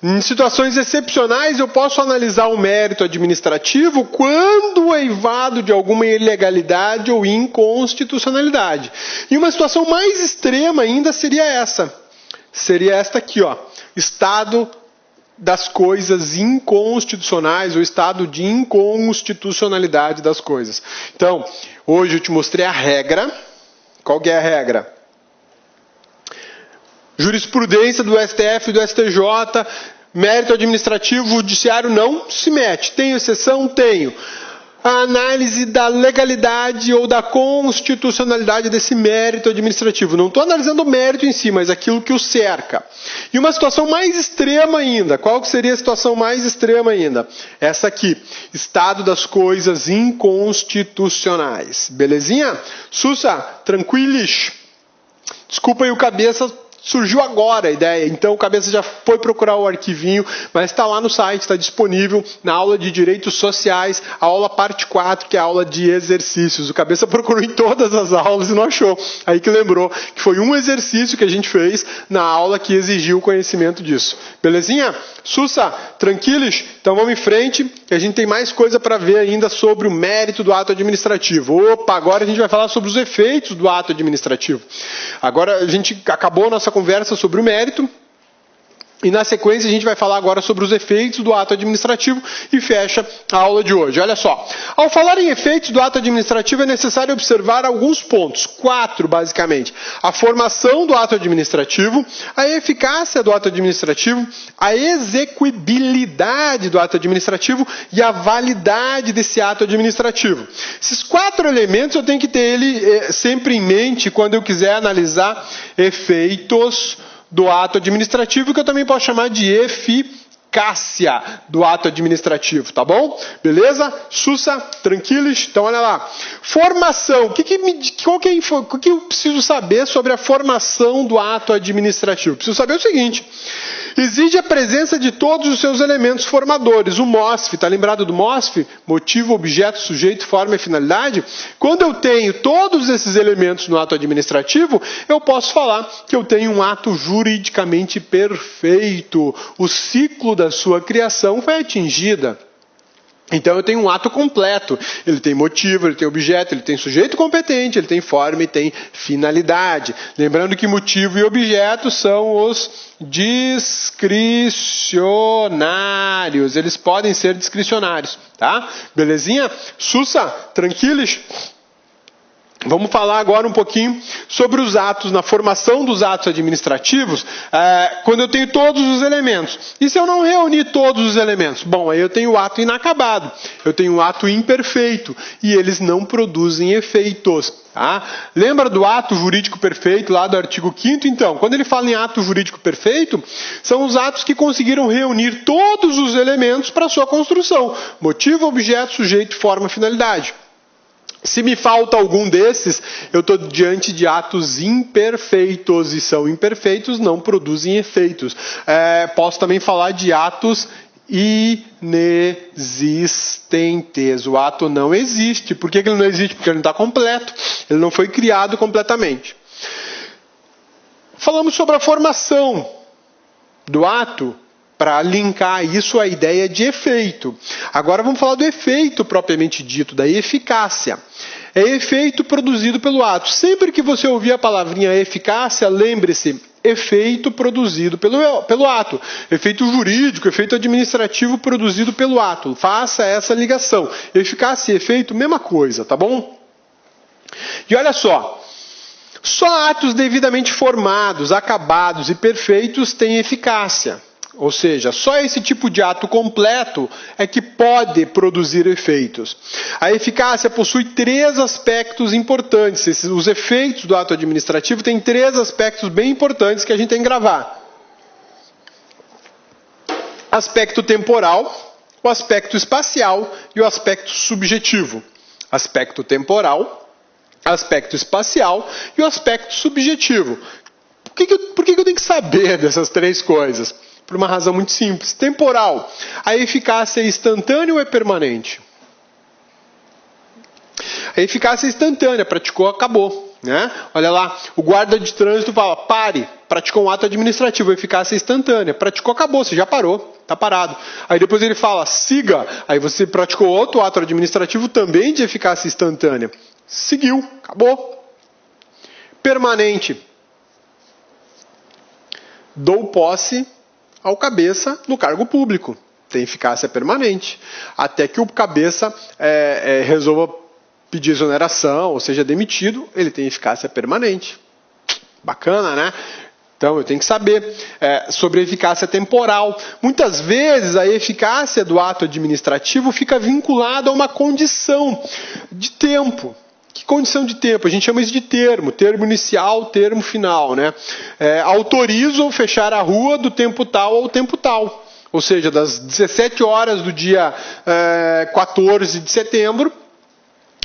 Em situações excepcionais, eu posso analisar o mérito administrativo quando eivado de alguma ilegalidade ou inconstitucionalidade. E uma situação mais extrema ainda seria essa. Seria esta aqui, ó. Estado das coisas inconstitucionais, ou estado de inconstitucionalidade das coisas. Então, hoje eu te mostrei a regra. Qual que é a regra? Jurisprudência do STF e do STJ, mérito administrativo, o judiciário não se mete. Tenho exceção? Tenho. A análise da legalidade ou da constitucionalidade desse mérito administrativo. Não estou analisando o mérito em si, mas aquilo que o cerca. E uma situação mais extrema ainda. Qual que seria a situação mais extrema ainda? Essa aqui. Estado das coisas inconstitucionais. Belezinha? Sussa, tranquilos? Desculpa aí o cabeça. Surgiu agora a ideia, então o cabeça já foi procurar o arquivinho, mas está lá no site, está disponível na aula de Direitos Sociais, a aula parte 4, que é a aula de exercícios. O cabeça procurou em todas as aulas e não achou. Aí que lembrou que foi um exercício que a gente fez na aula que exigiu o conhecimento disso. Belezinha? Sussa, tranquilos? Então vamos em frente, que a gente tem mais coisa para ver ainda sobre o mérito do ato administrativo. Opa, agora a gente vai falar sobre os efeitos do ato administrativo. Agora a gente acabou a nossa conversa sobre o mérito. E na sequência a gente vai falar agora sobre os efeitos do ato administrativo e fecha a aula de hoje. Olha só, ao falar em efeitos do ato administrativo é necessário observar alguns pontos, 4 basicamente. A formação do ato administrativo, a eficácia do ato administrativo, a execuibilidade do ato administrativo e a validade desse ato administrativo. Esses 4 elementos eu tenho que ter ele sempre em mente quando eu quiser analisar efeitos do ato administrativo, que eu também posso chamar de eficácia do ato administrativo, tá bom? Beleza? Sussa, tranquilos? Então, olha lá. Formação. O que eu preciso saber sobre a formação do ato administrativo? Preciso saber o seguinte. Exige a presença de todos os seus elementos formadores. O MOSF, tá lembrado do MOSF? Motivo, objeto, sujeito, forma e finalidade. Quando eu tenho todos esses elementos no ato administrativo, eu posso falar que eu tenho um ato juridicamente perfeito. O ciclo da sua criação foi atingida. Então eu tenho um ato completo. Ele tem motivo, ele tem objeto, ele tem sujeito competente, ele tem forma e tem finalidade. Lembrando que motivo e objeto são os discricionários. Eles podem ser discricionários, tá? Belezinha? Sussa, tranquilos? Vamos falar agora um pouquinho sobre os atos, na formação dos atos administrativos, quando eu tenho todos os elementos. E se eu não reunir todos os elementos? Bom, aí eu tenho o ato inacabado, eu tenho o ato imperfeito, e eles não produzem efeitos. Tá? Lembra do ato jurídico perfeito, lá do artigo 5º? Então, quando ele fala em ato jurídico perfeito, são os atos que conseguiram reunir todos os elementos para sua construção. Motivo, objeto, sujeito, forma, finalidade. Se me falta algum desses, eu estou diante de atos imperfeitos, e são imperfeitos, não produzem efeitos. Posso também falar de atos inexistentes. O ato não existe. Por que ele não existe? Porque ele não está completo. Ele não foi criado completamente. Falamos sobre a formação do ato, para linkar isso à ideia de efeito. Agora vamos falar do efeito propriamente dito, da eficácia. É efeito produzido pelo ato. Sempre que você ouvir a palavrinha eficácia, lembre-se, efeito produzido pelo ato. Efeito jurídico, efeito administrativo produzido pelo ato. Faça essa ligação. Eficácia e efeito, mesma coisa, tá bom? E olha só, atos devidamente formados, acabados e perfeitos têm eficácia. Ou seja, só esse tipo de ato completo é que pode produzir efeitos. A eficácia possui 3 aspectos importantes. Os efeitos do ato administrativo têm 3 aspectos bem importantes que a gente tem que gravar. Aspecto temporal, o aspecto espacial e o aspecto subjetivo. Aspecto temporal, aspecto espacial e o aspecto subjetivo. Por que eu tenho que saber dessas 3 coisas? Por uma razão muito simples. Temporal. A eficácia é instantânea ou é permanente? A eficácia é instantânea. Praticou, acabou. Né? Olha lá, o guarda de trânsito fala, pare. Praticou um ato administrativo. A eficácia é instantânea. Praticou, acabou. Você já parou. Está parado. Aí depois ele fala, siga. Aí você praticou outro ato administrativo também de eficácia instantânea. Seguiu. Acabou. Permanente. Dou posse ao cabeça no cargo público. Tem eficácia permanente. Até que o cabeça resolva pedir exoneração, ou seja, demitido, ele tem eficácia permanente. Bacana, né? Então eu tenho que saber sobre a eficácia temporal. Muitas vezes a eficácia do ato administrativo fica vinculada a uma condição de tempo. Que condição de tempo? A gente chama isso de termo inicial, termo final, né? Autorizo fechar a rua do tempo tal ao tempo tal. Ou seja, das 17 horas do dia 14 de setembro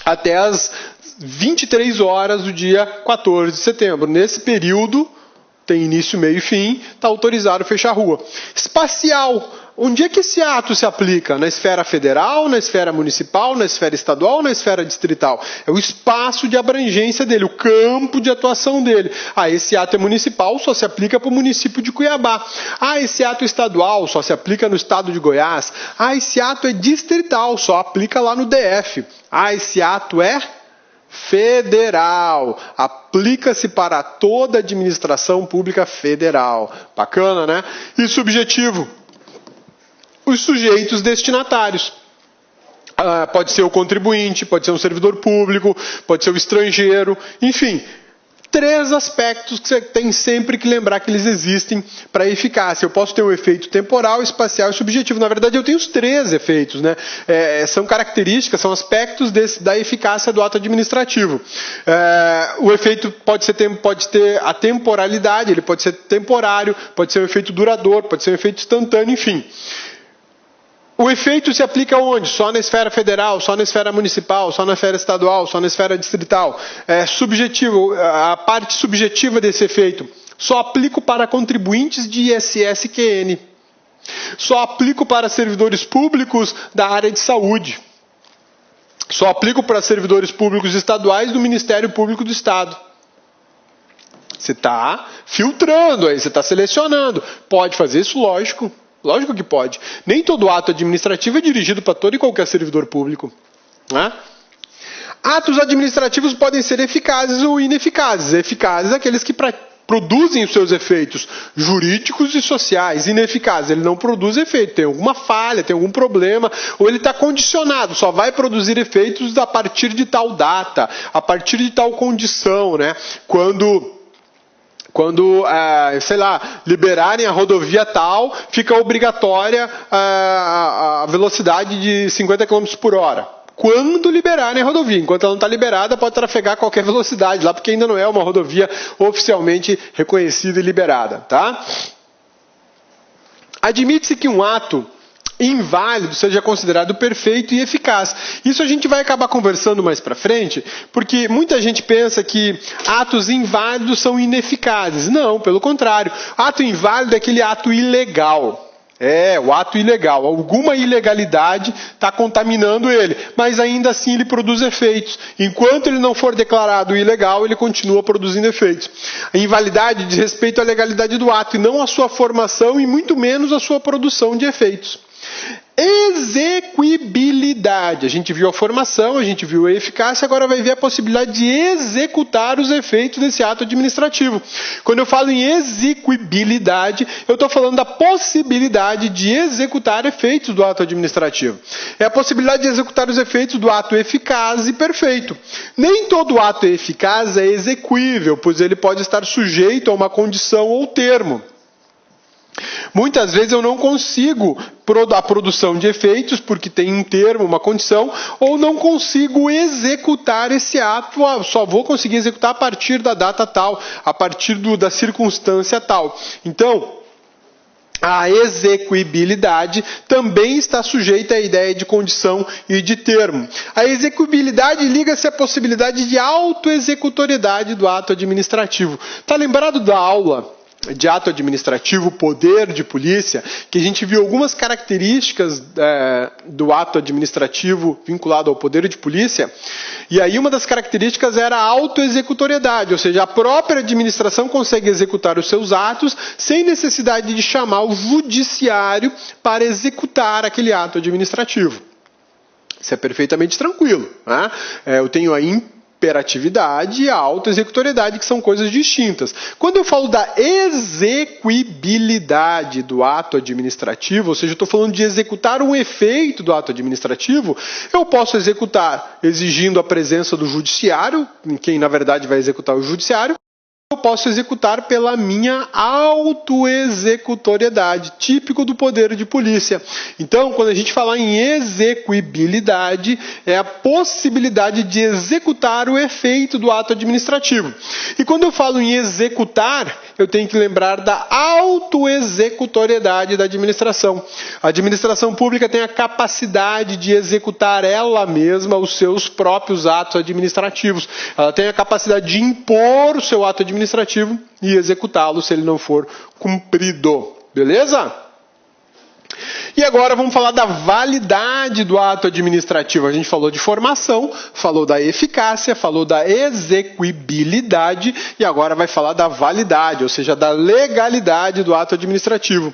até as 23 horas do dia 14 de setembro. Nesse período, tem início, meio e fim, está autorizado fechar a rua. Espacial. Onde é que esse ato se aplica? Na esfera federal, na esfera municipal, na esfera estadual ou na esfera distrital? É o espaço de abrangência dele, o campo de atuação dele. Esse ato é municipal, só se aplica para o município de Cuiabá. Esse ato é estadual, só se aplica no estado de Goiás. Esse ato é distrital, só aplica lá no DF. Esse ato é federal. Aplica-se para toda a administração pública federal. Bacana, né? E subjetivo? Os sujeitos destinatários. Pode ser o contribuinte, pode ser um servidor público, pode ser o estrangeiro, enfim. 3 aspectos que você tem sempre que lembrar que eles existem para a eficácia. Eu posso ter o efeito temporal, espacial e subjetivo. Na verdade, eu tenho os 3 efeitos, né? São características, são aspectos da eficácia do ato administrativo. O efeito pode ter a temporalidade, ele pode ser temporário, pode ser um efeito duradouro, pode ser um efeito instantâneo, enfim. O efeito se aplica onde? Só na esfera federal, só na esfera municipal, só na esfera estadual, só na esfera distrital. Subjetivo, a parte subjetiva desse efeito. Só aplico para contribuintes de ISS-QN. Só aplico para servidores públicos da área de saúde. Só aplico para servidores públicos estaduais do Ministério Público do Estado. Você está filtrando aí, você está selecionando. Pode fazer isso? Lógico. Lógico que pode. Nem todo ato administrativo é dirigido para todo e qualquer servidor público. Né? Atos administrativos podem ser eficazes ou ineficazes. Eficazes aqueles que produzem os seus efeitos jurídicos e sociais. Ineficaz, ele não produz efeito, tem alguma falha, tem algum problema, ou ele está condicionado, só vai produzir efeitos a partir de tal data, a partir de tal condição, né? Quando sei lá, liberarem a rodovia tal, fica obrigatória a velocidade de 50 km por hora. Quando liberarem a rodovia. Enquanto ela não está liberada, pode trafegar a qualquer velocidade lá, porque ainda não é uma rodovia oficialmente reconhecida e liberada, tá? Admite-se que um ato inválido seja considerado perfeito e eficaz. Isso a gente vai acabar conversando mais para frente, porque muita gente pensa que atos inválidos são ineficazes. Não, pelo contrário. Ato inválido é aquele ato ilegal. O ato ilegal. Alguma ilegalidade está contaminando ele, mas ainda assim ele produz efeitos. Enquanto ele não for declarado ilegal, ele continua produzindo efeitos. A invalidade diz respeito à legalidade do ato e não à sua formação e muito menos à sua produção de efeitos. Execuibilidade. A gente viu a formação, a gente viu a eficácia, agora vai ver a possibilidade de executar os efeitos desse ato administrativo. Quando eu falo em execuibilidade, eu estou falando da possibilidade de executar efeitos do ato administrativo. É a possibilidade de executar os efeitos do ato eficaz e perfeito. Nem todo ato eficaz é execuível, pois ele pode estar sujeito a uma condição ou termo. Muitas vezes eu não consigo a produção de efeitos porque tem um termo, uma condição, ou não consigo executar esse ato, só vou conseguir executar a partir da data tal, a partir da circunstância tal. Então, a execuibilidade também está sujeita à ideia de condição e de termo. A execuibilidade liga-se à possibilidade de autoexecutoriedade do ato administrativo. Está lembrado da aula de ato administrativo, poder de polícia, que a gente viu algumas características do ato administrativo vinculado ao poder de polícia, e aí uma das características era a autoexecutoriedade, ou seja, a própria administração consegue executar os seus atos sem necessidade de chamar o judiciário para executar aquele ato administrativo. Isso é perfeitamente tranquilo, né? Eu tenho a imperatividade e a autoexecutoriedade, que são coisas distintas. Quando eu falo da execuibilidade do ato administrativo, ou seja, eu estou falando de executar um efeito do ato administrativo, eu posso executar exigindo a presença do judiciário, quem na verdade vai executar o judiciário, eu posso executar pela minha autoexecutoriedade, típico do poder de polícia. Então, quando a gente fala em execuibilidade, é a possibilidade de executar o efeito do ato administrativo. E quando eu falo em executar, eu tenho que lembrar da autoexecutoriedade da administração. A administração pública tem a capacidade de executar ela mesma os seus próprios atos administrativos. Ela tem a capacidade de impor o seu ato administrativo e executá-lo se ele não for cumprido. Beleza? E agora vamos falar da validade do ato administrativo. A gente falou de formação, falou da eficácia, falou da execuibilidade e agora vai falar da validade, ou seja, da legalidade do ato administrativo.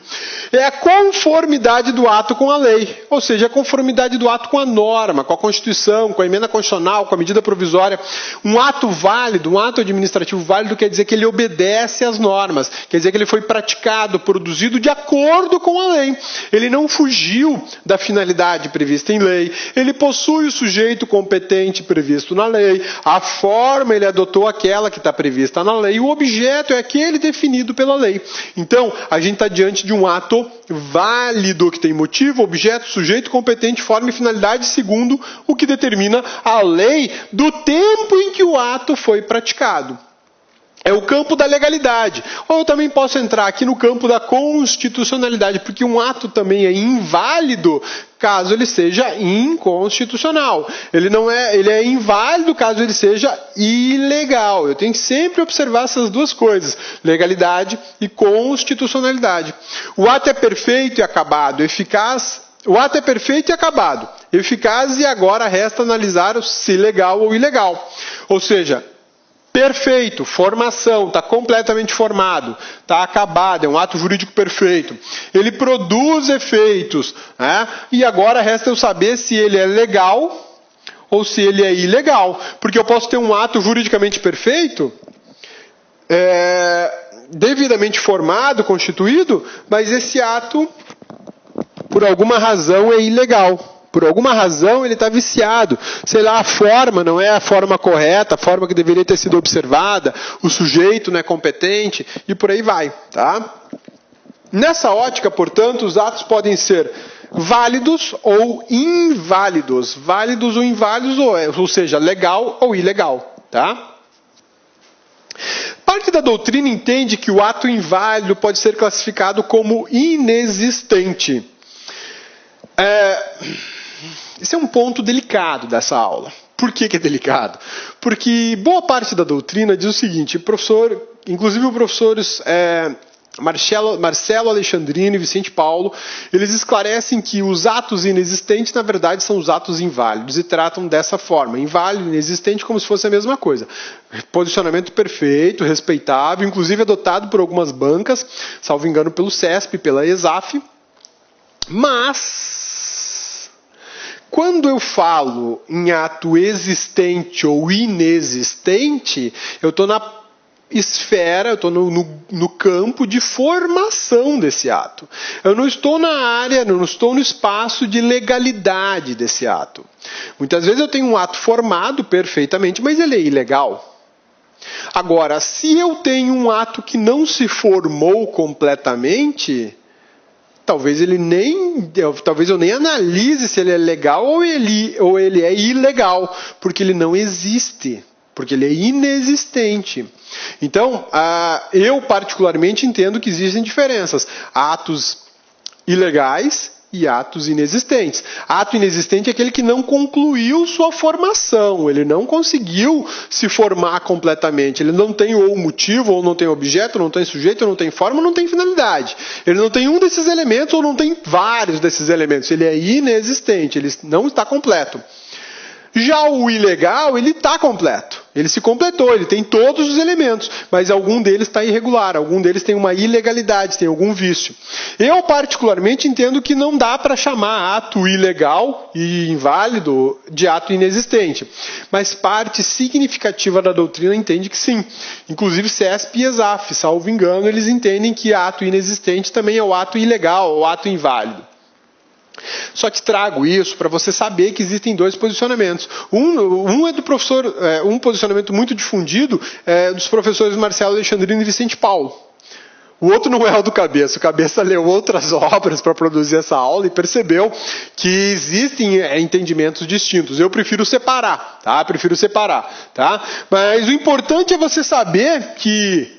É a conformidade do ato com a lei, ou seja, a conformidade do ato com a norma, com a Constituição, com a emenda constitucional, com a medida provisória. Um ato válido, um ato administrativo válido quer dizer que ele obedece às normas, quer dizer que ele foi praticado, produzido de acordo com a lei. Ele não fugiu da finalidade prevista em lei, ele possui o sujeito competente previsto na lei, a forma ele adotou aquela que está prevista na lei, o objeto é aquele definido pela lei. Então, a gente está diante de um ato válido, que tem motivo, objeto, sujeito competente, forma e finalidade, segundo o que determina a lei do tempo em que o ato foi praticado. É o campo da legalidade. Ou eu também posso entrar aqui no campo da constitucionalidade, porque um ato também é inválido caso ele seja inconstitucional. Ele é inválido caso ele seja ilegal. Eu tenho que sempre observar essas duas coisas, legalidade e constitucionalidade. O ato é perfeito e acabado, eficaz. O ato é perfeito e acabado, eficaz e agora resta analisar se legal ou ilegal. Ou seja, perfeito, formação, está completamente formado, está acabado, é um ato jurídico perfeito. Ele produz efeitos, né? E agora resta eu saber se ele é legal ou se ele é ilegal. Porque eu posso ter um ato juridicamente perfeito devidamente formado, constituído, mas esse ato, por alguma razão, é ilegal. Por alguma razão ele está viciado. Sei lá, a forma não é a forma correta, a forma que deveria ter sido observada, o sujeito não é competente e por aí vai. Tá? Nessa ótica, portanto, os atos podem ser válidos ou inválidos. Válidos ou inválidos, ou seja, legal ou ilegal. Tá? Parte da doutrina entende que o ato inválido pode ser classificado como inexistente. Esse é um ponto delicado dessa aula. Por que é delicado? Porque boa parte da doutrina diz o seguinte, inclusive os professores Marcelo Alexandrino e Vicente Paulo, eles esclarecem que os atos inexistentes, na verdade, são os atos inválidos e tratam dessa forma, inválido e inexistente, como se fosse a mesma coisa. Posicionamento perfeito, respeitável, inclusive adotado por algumas bancas, salvo engano pelo CESP, pela ESAF, mas quando eu falo em ato existente ou inexistente, eu estou na esfera, eu estou no campo de formação desse ato. Eu não estou na área, não estou no espaço de legalidade desse ato. Muitas vezes eu tenho um ato formado perfeitamente, mas ele é ilegal. Agora, se eu tenho um ato que não se formou completamente, talvez eu nem analise se ele é legal ou ele é ilegal, porque ele não existe, porque ele é inexistente. Então, eu particularmente entendo que existem diferenças. Atos ilegais e atos inexistentes. Ato inexistente é aquele que não concluiu sua formação, ele não conseguiu se formar completamente, ele não tem ou motivo, ou não tem objeto, não tem sujeito, não tem forma, não tem finalidade. Ele não tem um desses elementos ou não tem vários desses elementos, ele é inexistente, ele não está completo. Já o ilegal, ele está completo. Ele se completou, ele tem todos os elementos, mas algum deles está irregular, algum deles tem uma ilegalidade, tem algum vício. Eu, particularmente, entendo que não dá para chamar ato ilegal e inválido de ato inexistente. Mas parte significativa da doutrina entende que sim. Inclusive CESP e ESAF, salvo engano, eles entendem que ato inexistente também é o ato ilegal, o ato inválido. Só que trago isso para você saber que existem dois posicionamentos. Um é do professor, um posicionamento muito difundido dos professores Marcelo Alexandrino e Vicente Paulo. O outro não é o do Cabeça. O Cabeça leu outras obras para produzir essa aula e percebeu que existem entendimentos distintos. Eu prefiro separar, tá? Tá? Mas o importante é você saber que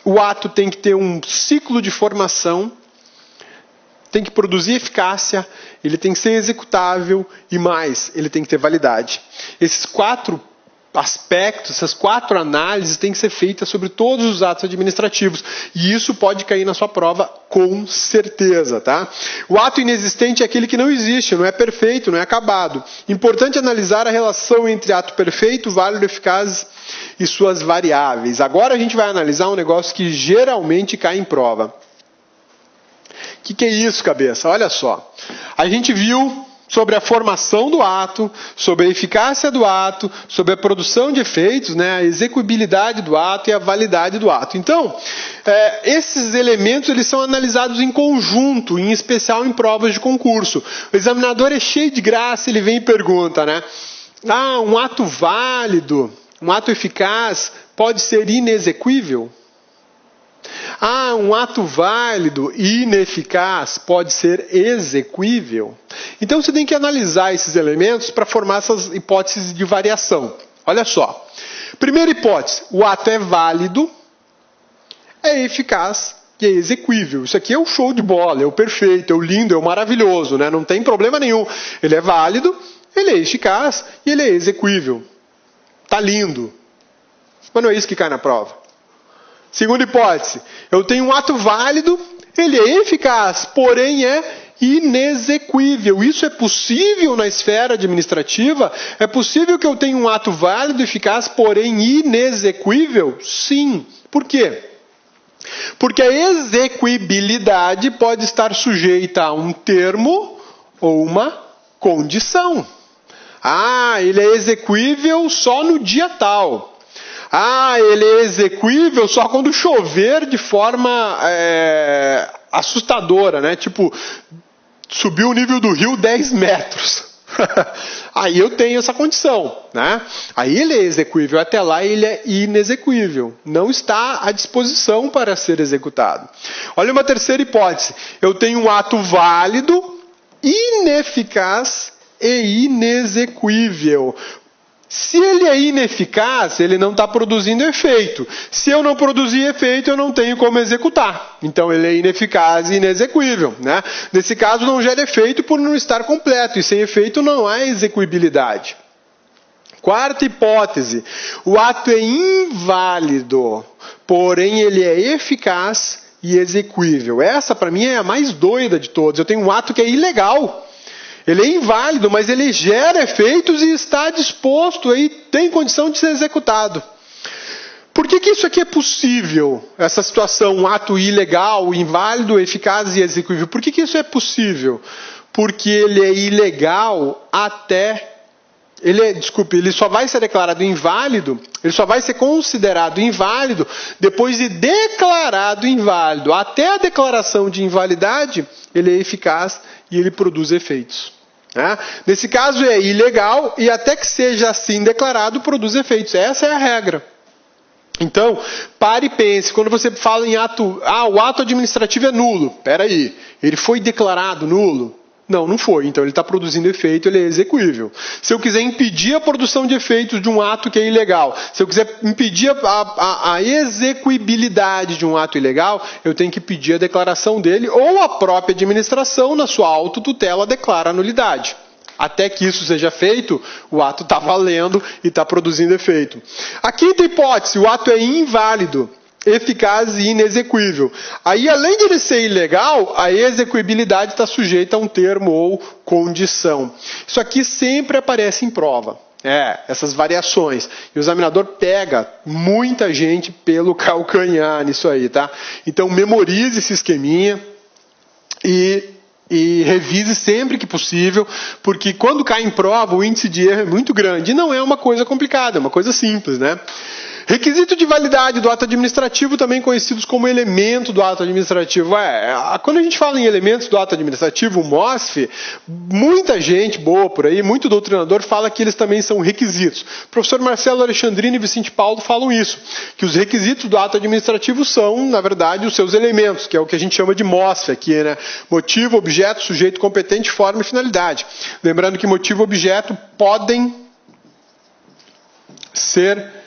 o ato tem que ter um ciclo de formação, tem que produzir eficácia, ele tem que ser executável e mais, ele tem que ter validade. Esses 4 aspectos, essas 4 análises têm que ser feitas sobre todos os atos administrativos. E isso pode cair na sua prova com certeza. Tá? O ato inexistente é aquele que não existe, não é perfeito, não é acabado. Importante analisar a relação entre ato perfeito, válido, eficaz e suas variáveis. Agora a gente vai analisar um negócio que geralmente cai em prova. O que é isso, Cabeça? Olha só. A gente viu sobre a formação do ato, sobre a eficácia do ato, sobre a produção de efeitos, né, a execuibilidade do ato e a validade do ato. Então, esses elementos eles são analisados em conjunto, em especial em provas de concurso. O examinador é cheio de graça, ele vem e pergunta, né? Um ato válido, um ato eficaz pode ser inexequível? Um ato válido e ineficaz pode ser exequível? Então você tem que analisar esses elementos para formar essas hipóteses de variação. Olha só. Primeira hipótese, o ato é válido, é eficaz e é exequível. Isso aqui é o show de bola, é o perfeito, é o lindo, é o maravilhoso, né? Não tem problema nenhum. Ele é válido, ele é eficaz e ele é exequível. Tá lindo. Mas não é isso que cai na prova. Segunda hipótese, eu tenho um ato válido, ele é eficaz, porém é inexequível. Isso é possível na esfera administrativa? É possível que eu tenha um ato válido, eficaz, porém inexequível? Sim. Por quê? Porque a execuibilidade pode estar sujeita a um termo ou uma condição. Ele é exequível só no dia tal. ele é execuível só quando chover de forma assustadora, né? Tipo, subiu o nível do rio 10 metros. Aí eu tenho essa condição, né? Aí ele é execuível, até lá ele é inexequível, não está à disposição para ser executado. Olha uma terceira hipótese, eu tenho um ato válido, ineficaz e inexequível. Se ele é ineficaz, ele não está produzindo efeito. Se eu não produzir efeito, eu não tenho como executar. Então ele é ineficaz e inexequível, né? Nesse caso, não gera efeito por não estar completo. E sem efeito não há execuibilidade. Quarta hipótese. O ato é inválido, porém ele é eficaz e execuível. Essa, para mim, é a mais doida de todas. Eu tenho um ato que é ilegal. Ele é inválido, mas ele gera efeitos e está disposto e tem condição de ser executado. Por que isso aqui é possível? Essa situação, um ato ilegal, inválido, eficaz e execuível. Por que isso é possível? Porque ele é ilegal ele só vai ser declarado inválido, ele só vai ser considerado inválido depois de declarado inválido. Até a declaração de invalidade, ele é eficaz e ele produz efeitos. Nesse caso é ilegal e até que seja assim declarado, produz efeitos. Essa é a regra. Então, pare e pense, quando você fala em ato, o ato administrativo é nulo. Espera aí, ele foi declarado nulo? Não foi. Então ele está produzindo efeito, ele é execuível. Se eu quiser impedir a produção de efeitos de um ato que é ilegal, se eu quiser impedir a execuibilidade de um ato ilegal, eu tenho que pedir a declaração dele ou a própria administração, na sua autotutela, declara a nulidade. Até que isso seja feito, o ato está valendo e está produzindo efeito. A quinta hipótese, o ato é inválido, eficaz e inexequível. Aí, além de ele ser ilegal, a execuibilidade está sujeita a um termo ou condição. Isso aqui sempre aparece em prova. Essas variações. E o examinador pega muita gente pelo calcanhar nisso aí, tá? Então, memorize esse esqueminha e revise sempre que possível, porque quando cai em prova, o índice de erro é muito grande. E não é uma coisa complicada, é uma coisa simples, né? Requisito de validade do ato administrativo, também conhecidos como elemento do ato administrativo. Quando a gente fala em elementos do ato administrativo, o MOSF, muita gente boa por aí, muito doutrinador fala que eles também são requisitos. O professor Marcelo Alexandrino e Vicente Paulo falam isso, que os requisitos do ato administrativo são, na verdade, os seus elementos, que é o que a gente chama de MOSF aqui, né? Motivo, objeto, sujeito competente, forma e finalidade. Lembrando que motivo e objeto podem ser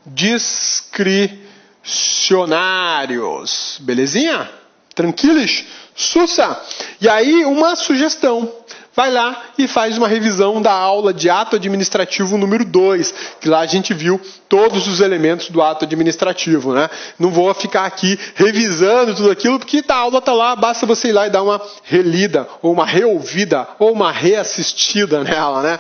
discricionários. Belezinha? Tranquilos? Sussa! E aí, uma sugestão. Vai lá e faz uma revisão da aula de ato administrativo número 2, que lá a gente viu todos os elementos do ato administrativo, né? Não vou ficar aqui revisando tudo aquilo, porque a aula está lá, basta você ir lá e dar uma relida, ou uma reouvida, ou uma reassistida nela, né?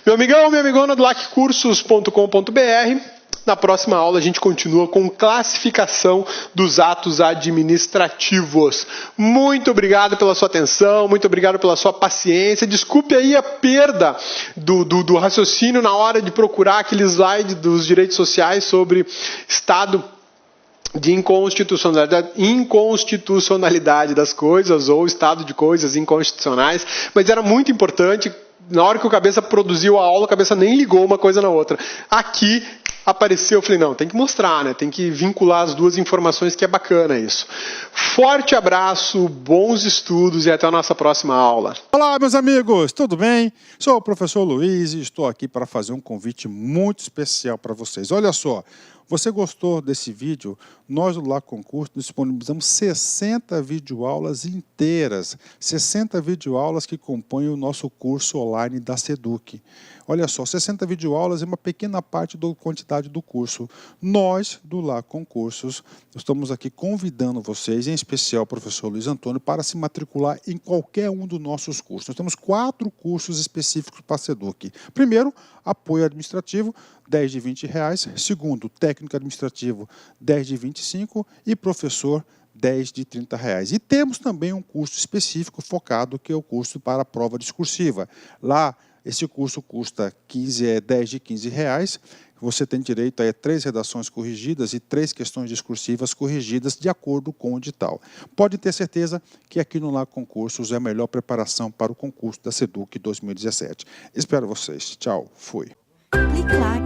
Meu amigão, minha amigona do laccursos.com.br. Na próxima aula a gente continua com classificação dos atos administrativos. Muito obrigado pela sua atenção, muito obrigado pela sua paciência. Desculpe aí a perda do raciocínio na hora de procurar aquele slide dos direitos sociais sobre estado de inconstitucionalidade das coisas ou estado de coisas inconstitucionais, mas era muito importante. Na hora que o cabeça produziu a aula, a cabeça nem ligou uma coisa na outra. Aqui apareceu, eu falei, não, tem que mostrar, né? Tem que vincular as duas informações, que é bacana isso. Forte abraço, bons estudos e até a nossa próxima aula. Olá, meus amigos, tudo bem? Sou o professor Luiz e estou aqui para fazer um convite muito especial para vocês. Olha só, você gostou desse vídeo? Nós do Lá Concurso disponibilizamos 60 videoaulas inteiras, 60 videoaulas que compõem o nosso curso online da Seduc. Olha só, 60 videoaulas é uma pequena parte da quantidade do curso. Nós, do Lá Concursos, estamos aqui convidando vocês, em especial o professor Luiz Antônio, para se matricular em qualquer um dos nossos cursos. Nós temos 4 cursos específicos para a Seduc. Primeiro, apoio administrativo, 10 de R$20. Segundo, técnico administrativo, 10 de R$25. E professor, 10 de R$30. E temos também um curso específico focado, que é o curso para a prova discursiva. Lá, esse curso custa 10 de R$15, você tem direito a 3 redações corrigidas e 3 questões discursivas corrigidas de acordo com o edital. Pode ter certeza que aqui no Lago Concursos é a melhor preparação para o concurso da SEDUC 2017. Espero vocês. Tchau. Fui. Clique lá.